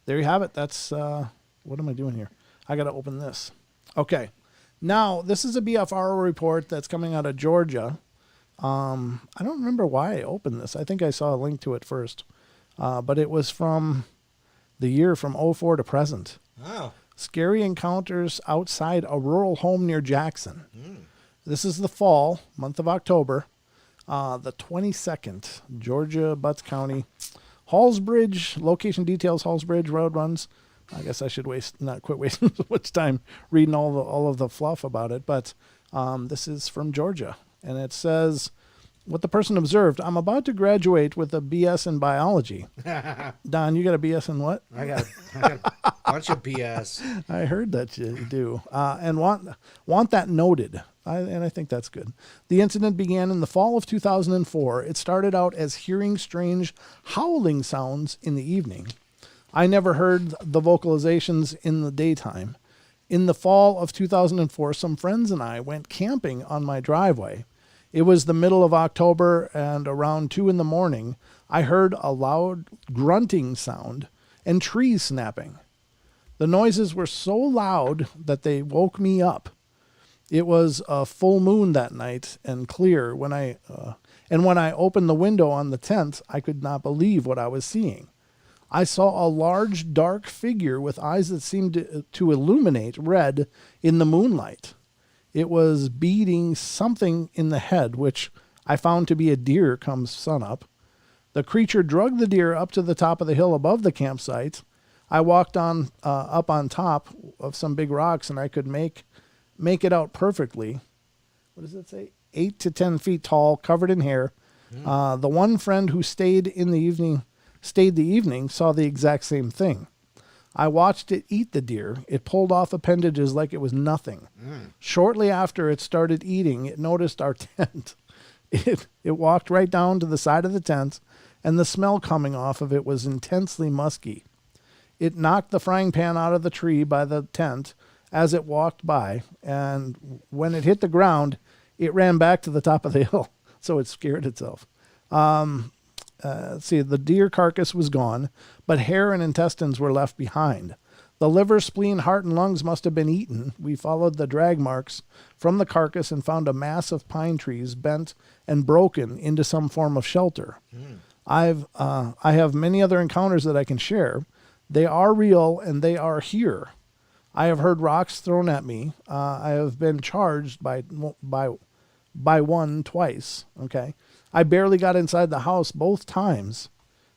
there you have it. That's what am I doing here? I got to open this. Okay, now this is a BFRO report that's coming out of Georgia. I don't remember why I opened this. I think I saw a link to it first, but it was from the year from 2004 to present. Oh. Scary encounters outside a rural home near Jackson. This is the fall, month of October. the 22nd, Georgia, Butts County. Hallsbridge, location details, Hallsbridge road runs. I guess I should not quit wasting much time reading all of the fluff about it, but this is from Georgia, and it says, what the person observed, I'm about to graduate with a BS in biology. Don, you got a BS in what? I got a bunch of BS. I heard that you do, and want that noted. And I think that's good. The incident began in the fall of 2004. It started out as hearing strange howling sounds in the evening. I never heard the vocalizations in the daytime. In the fall of 2004, some friends and I went camping on my driveway. It was the middle of October, and around 2 a.m, I heard a loud grunting sound and trees snapping. The noises were so loud that they woke me up. It was a full moon that night and clear. When I opened the window on the tent, I could not believe what I was seeing. I saw a large, dark figure with eyes that seemed to illuminate red in the moonlight. It was beating something in the head, which I found to be a deer come sunup. The creature dragged the deer up to the top of the hill above the campsite. I walked up on top of some big rocks, and I could make it out perfectly. What does it say? 8 to 10 feet tall, covered in hair. The one friend who stayed the evening saw the exact same thing. I watched it eat the deer. It pulled off appendages like it was nothing. Shortly after it started eating, it noticed our tent. It walked right down to the side of the tent, and the smell coming off of it was intensely musky. It knocked the frying pan out of the tree by the tent as it walked by, and when it hit the ground, it ran back to the top of the hill, so it scared itself. The deer carcass was gone, but hair and intestines were left behind. The liver, spleen, heart, and lungs must have been eaten. We followed the drag marks from the carcass and found a mass of pine trees bent and broken into some form of shelter. I have many other encounters that I can share. They are real, and they are here. I have heard rocks thrown at me. I have been charged by one twice. Okay. I barely got inside the house both times.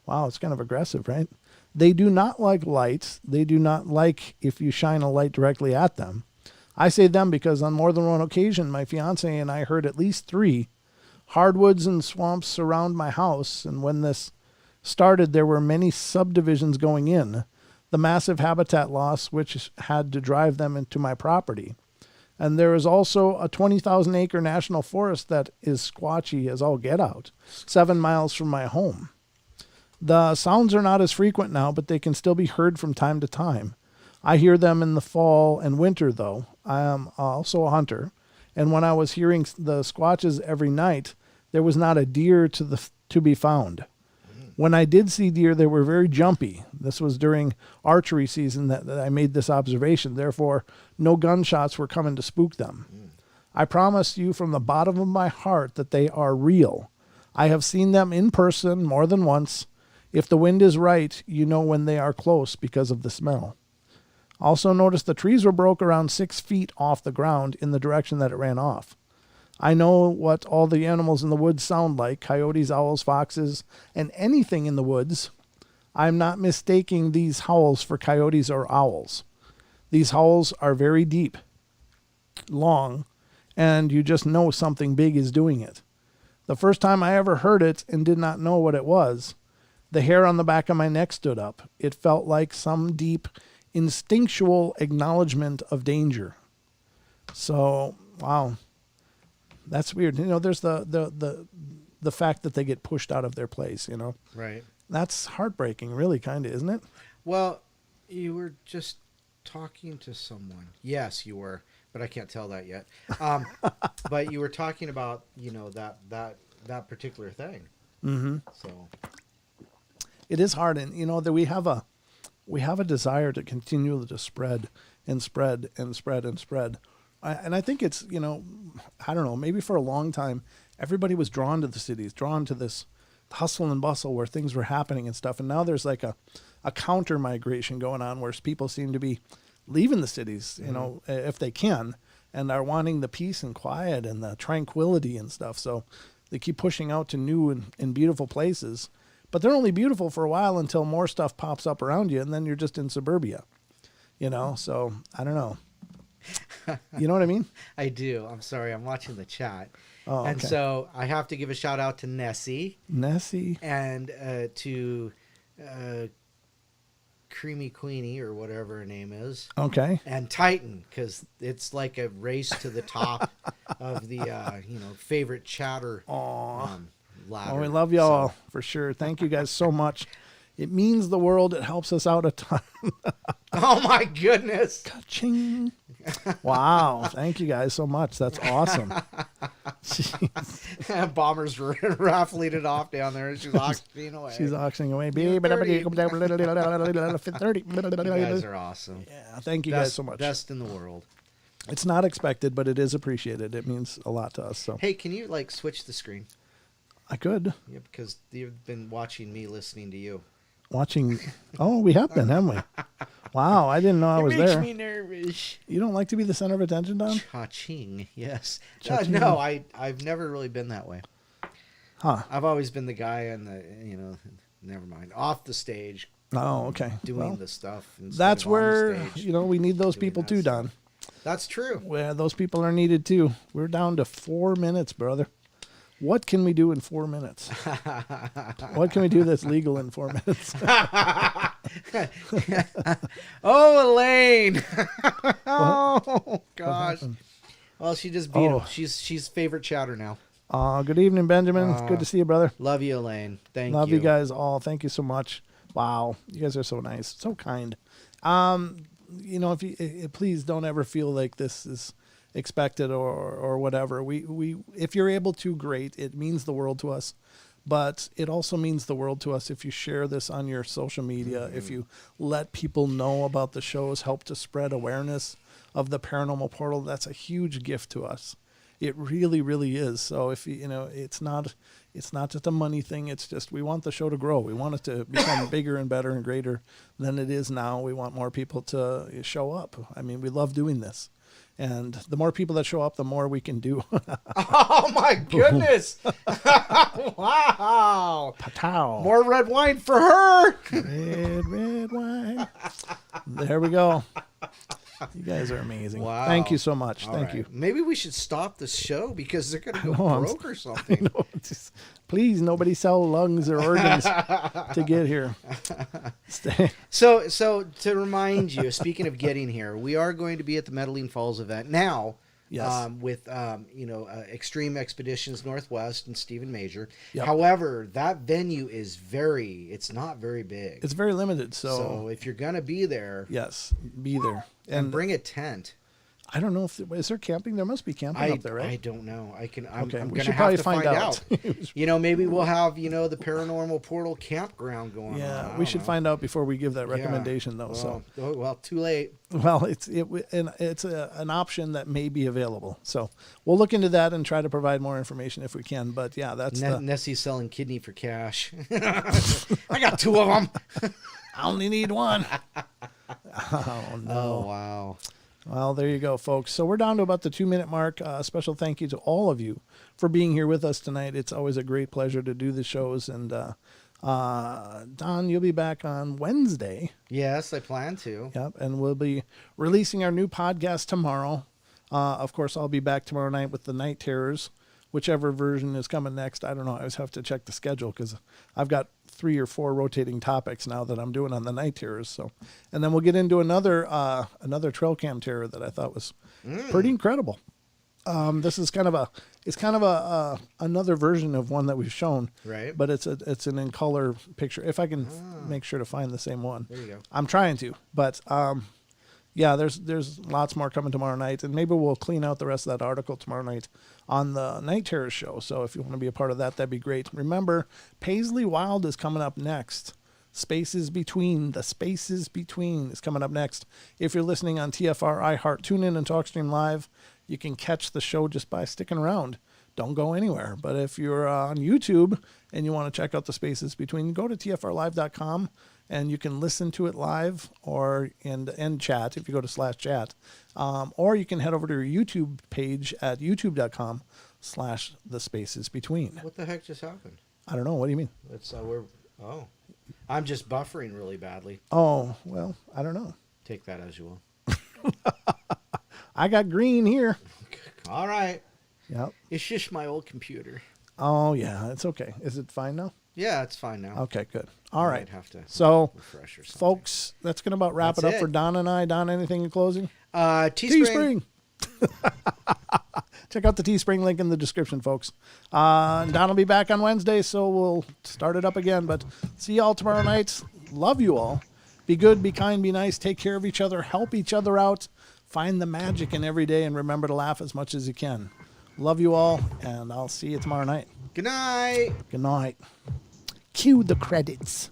Wow, it's kind of aggressive, right? They do not like lights. They do not like if you shine a light directly at them. I say them because on more than one occasion, my fiance and I heard at least 3. Hardwoods and swamps surround my house, and when this started, there were many subdivisions going in. The massive habitat loss, which had to drive them into my property. And there is also a 20,000-acre national forest that is squatchy as all get out, 7 miles from my home. The sounds are not as frequent now, but they can still be heard from time to time. I hear them in the fall and winter, though. I am also a hunter, and when I was hearing the squatches every night, there was not a deer to be found. When I did see deer, they were very jumpy. This was during archery season that I made this observation. Therefore, no gunshots were coming to spook them. I promise you from the bottom of my heart that they are real. I have seen them in person more than once. If the wind is right, you know when they are close because of the smell. Also notice the trees were broke around 6 feet off the ground in the direction that it ran off. I know what all the animals in the woods sound like, coyotes, owls, foxes, and anything in the woods. I'm not mistaking these howls for coyotes or owls. These howls are very deep, long, and you just know something big is doing it. The first time I ever heard it and did not know what it was, the hair on the back of my neck stood up. It felt like some deep, instinctual acknowledgement of danger. So, wow. That's weird. You know, there's the fact that they get pushed out of their place, you know. Right. That's heartbreaking, really, kind of, isn't it? Well, you were just talking to someone. Yes, you were, but I can't tell that yet. But you were talking about, you know, that particular thing. Mm-hmm. So it is hard, and you know that we have a desire to continue to spread and spread and spread and spread. And I think it's, you know, I don't know, maybe for a long time, everybody was drawn to the cities, drawn to this hustle and bustle where things were happening and stuff. And now there's like a counter migration going on where people seem to be leaving the cities, you know, if they can, and are wanting the peace and quiet and the tranquility and stuff. So They keep pushing out to new and beautiful places, but they're only beautiful for a while until more stuff pops up around you, and then you're just in suburbia, So I don't know. You know what I mean? I do. I'm sorry. I'm watching the chat. Oh, okay. And so I have to give a shout out to Nessie. And to Creamy Queenie, or whatever her name is. Okay. And Titan, because it's like a race to the top of the favorite chatter ladder. Oh, we love y'all for sure. Thank you guys so much. It means the world. It helps us out a ton. Oh my goodness. Ka-ching. Wow. Thank you guys so much. That's awesome. Bomber's raffling it off down there. She's auctioning away. She's auctioning away. You guys are awesome. Yeah. Thank you guys so much. Best in the world. It's not expected, but it is appreciated. It means a lot to us. So hey, can you switch the screen? I could. Yeah, because you've been watching me listening to you. Watching. Oh, we have been, haven't we? Wow, I didn't know I was there. It makes me nervous. You don't like to be the center of attention, Don? Cha-ching, yes. Cha-ching. No, I've never really been that way. Huh. I've always been the guy in the, never mind, off the stage. Oh, okay. Doing the stuff. That's where, we need those people too, Don. That's true. Well, those people are needed too. We're down to 4 minutes, brother. What can we do in 4 minutes? What can we do that's legal in 4 minutes? Oh, Elaine. Oh, gosh. Well, she just beat him. She's favorite chatter now. Good evening, Benjamin. It's good to see you, brother. Love you, Elaine. Thank you. Love you guys all. Thank you so much. Wow. You guys are so nice. So kind. If you please don't ever feel like this is expected or whatever. We if you're able to, great. It means the world to us. But it also means the world to us if you share this on your social media, if you let people know about the shows, help to spread awareness of the Paranormal Portal. That's a huge gift to us. It really, really is. So if it's not just a money thing. It's just we want the show to grow. We want it to become bigger and better and greater than it is now. We want more people to show up. I mean, we love doing this. And the more people that show up, the more we can do. Oh, my goodness. Wow. Patow. More red wine for her. Red wine. There we go. You guys are amazing. Wow. Thank you so much. All Thank right. you. Maybe we should stop the show because they're going to go broke or something. Please, nobody sell lungs or organs to get here. So to remind you, speaking of getting here, we are going to be at the Medellin Falls event now. Yes. With Extreme Expeditions Northwest and Stephen Major. Yep. However, that venue is it's not very big. It's very limited. So if you're gonna be there, yes, be there and bring a tent. I don't know is there camping? There must be camping up there, right? I don't know. I'm we gonna should have probably to find out. Maybe we'll have the Paranormal Portal campground going on. Yeah, we should find out before we give that recommendation, though. Well, too late. Well, it's an option that may be available. So we'll look into that and try to provide more information if we can. But yeah, that's Nessie's selling kidney for cash. I got 2 of them. I only need 1. Oh no! Oh wow! Well, there you go, folks. So we're down to about the 2-minute mark. Special thank you to all of you for being here with us tonight. It's always a great pleasure to do the shows. And Don, you'll be back on Wednesday. Yes, I plan to. Yep, and we'll be releasing our new podcast tomorrow. Of course, I'll be back tomorrow night with the Night Terrors, whichever version is coming next. I don't know. I always have to check the schedule because I've got 3 or 4 rotating topics now that I'm doing on the Night Terrors. So, and then we'll get into another trail cam terror that I thought was pretty incredible. This is kind of another version of one that we've shown, right? But it's an in color picture. If I can make sure to find the same one, there you go. I'm trying to, but yeah, there's lots more coming tomorrow night, and maybe we'll clean out the rest of that article tomorrow night on the Night Terror show. So if you want to be a part of that, that'd be great. Remember, Paisley Wild is coming up next. The Spaces Between is coming up next. If you're listening on TFR, iHeart, TuneIn, and TalkStream Live, you can catch the show just by sticking around. Don't go anywhere. But if you're on YouTube and you want to check out the Spaces Between, go to tfrlive.com and you can listen to it live and chat if you go to /chat. Or you can head over to your YouTube page at youtube.com/ / the spaces between. What the heck just happened? I don't know. What do you mean? It's I'm just buffering really badly. Oh, well, I don't know. Take that as you will. I got green here. All right. Yep. It's just my old computer. Oh, yeah, it's okay. Is it fine now? Yeah, it's fine now. Okay, good. All right. Have to so, refresh or something. folks, that's going to about wrap it up for Don and I. Don, anything in closing? Teespring. Check out the Teespring link in the description, folks. Don will be back on Wednesday, so we'll start it up again. But see y'all tomorrow night. Love you all. Be good, be kind, be nice. Take care of each other. Help each other out. Find the magic in every day, and remember to laugh as much as you can. Love you all, and I'll see you tomorrow night. Good night. Good night. Cue the credits.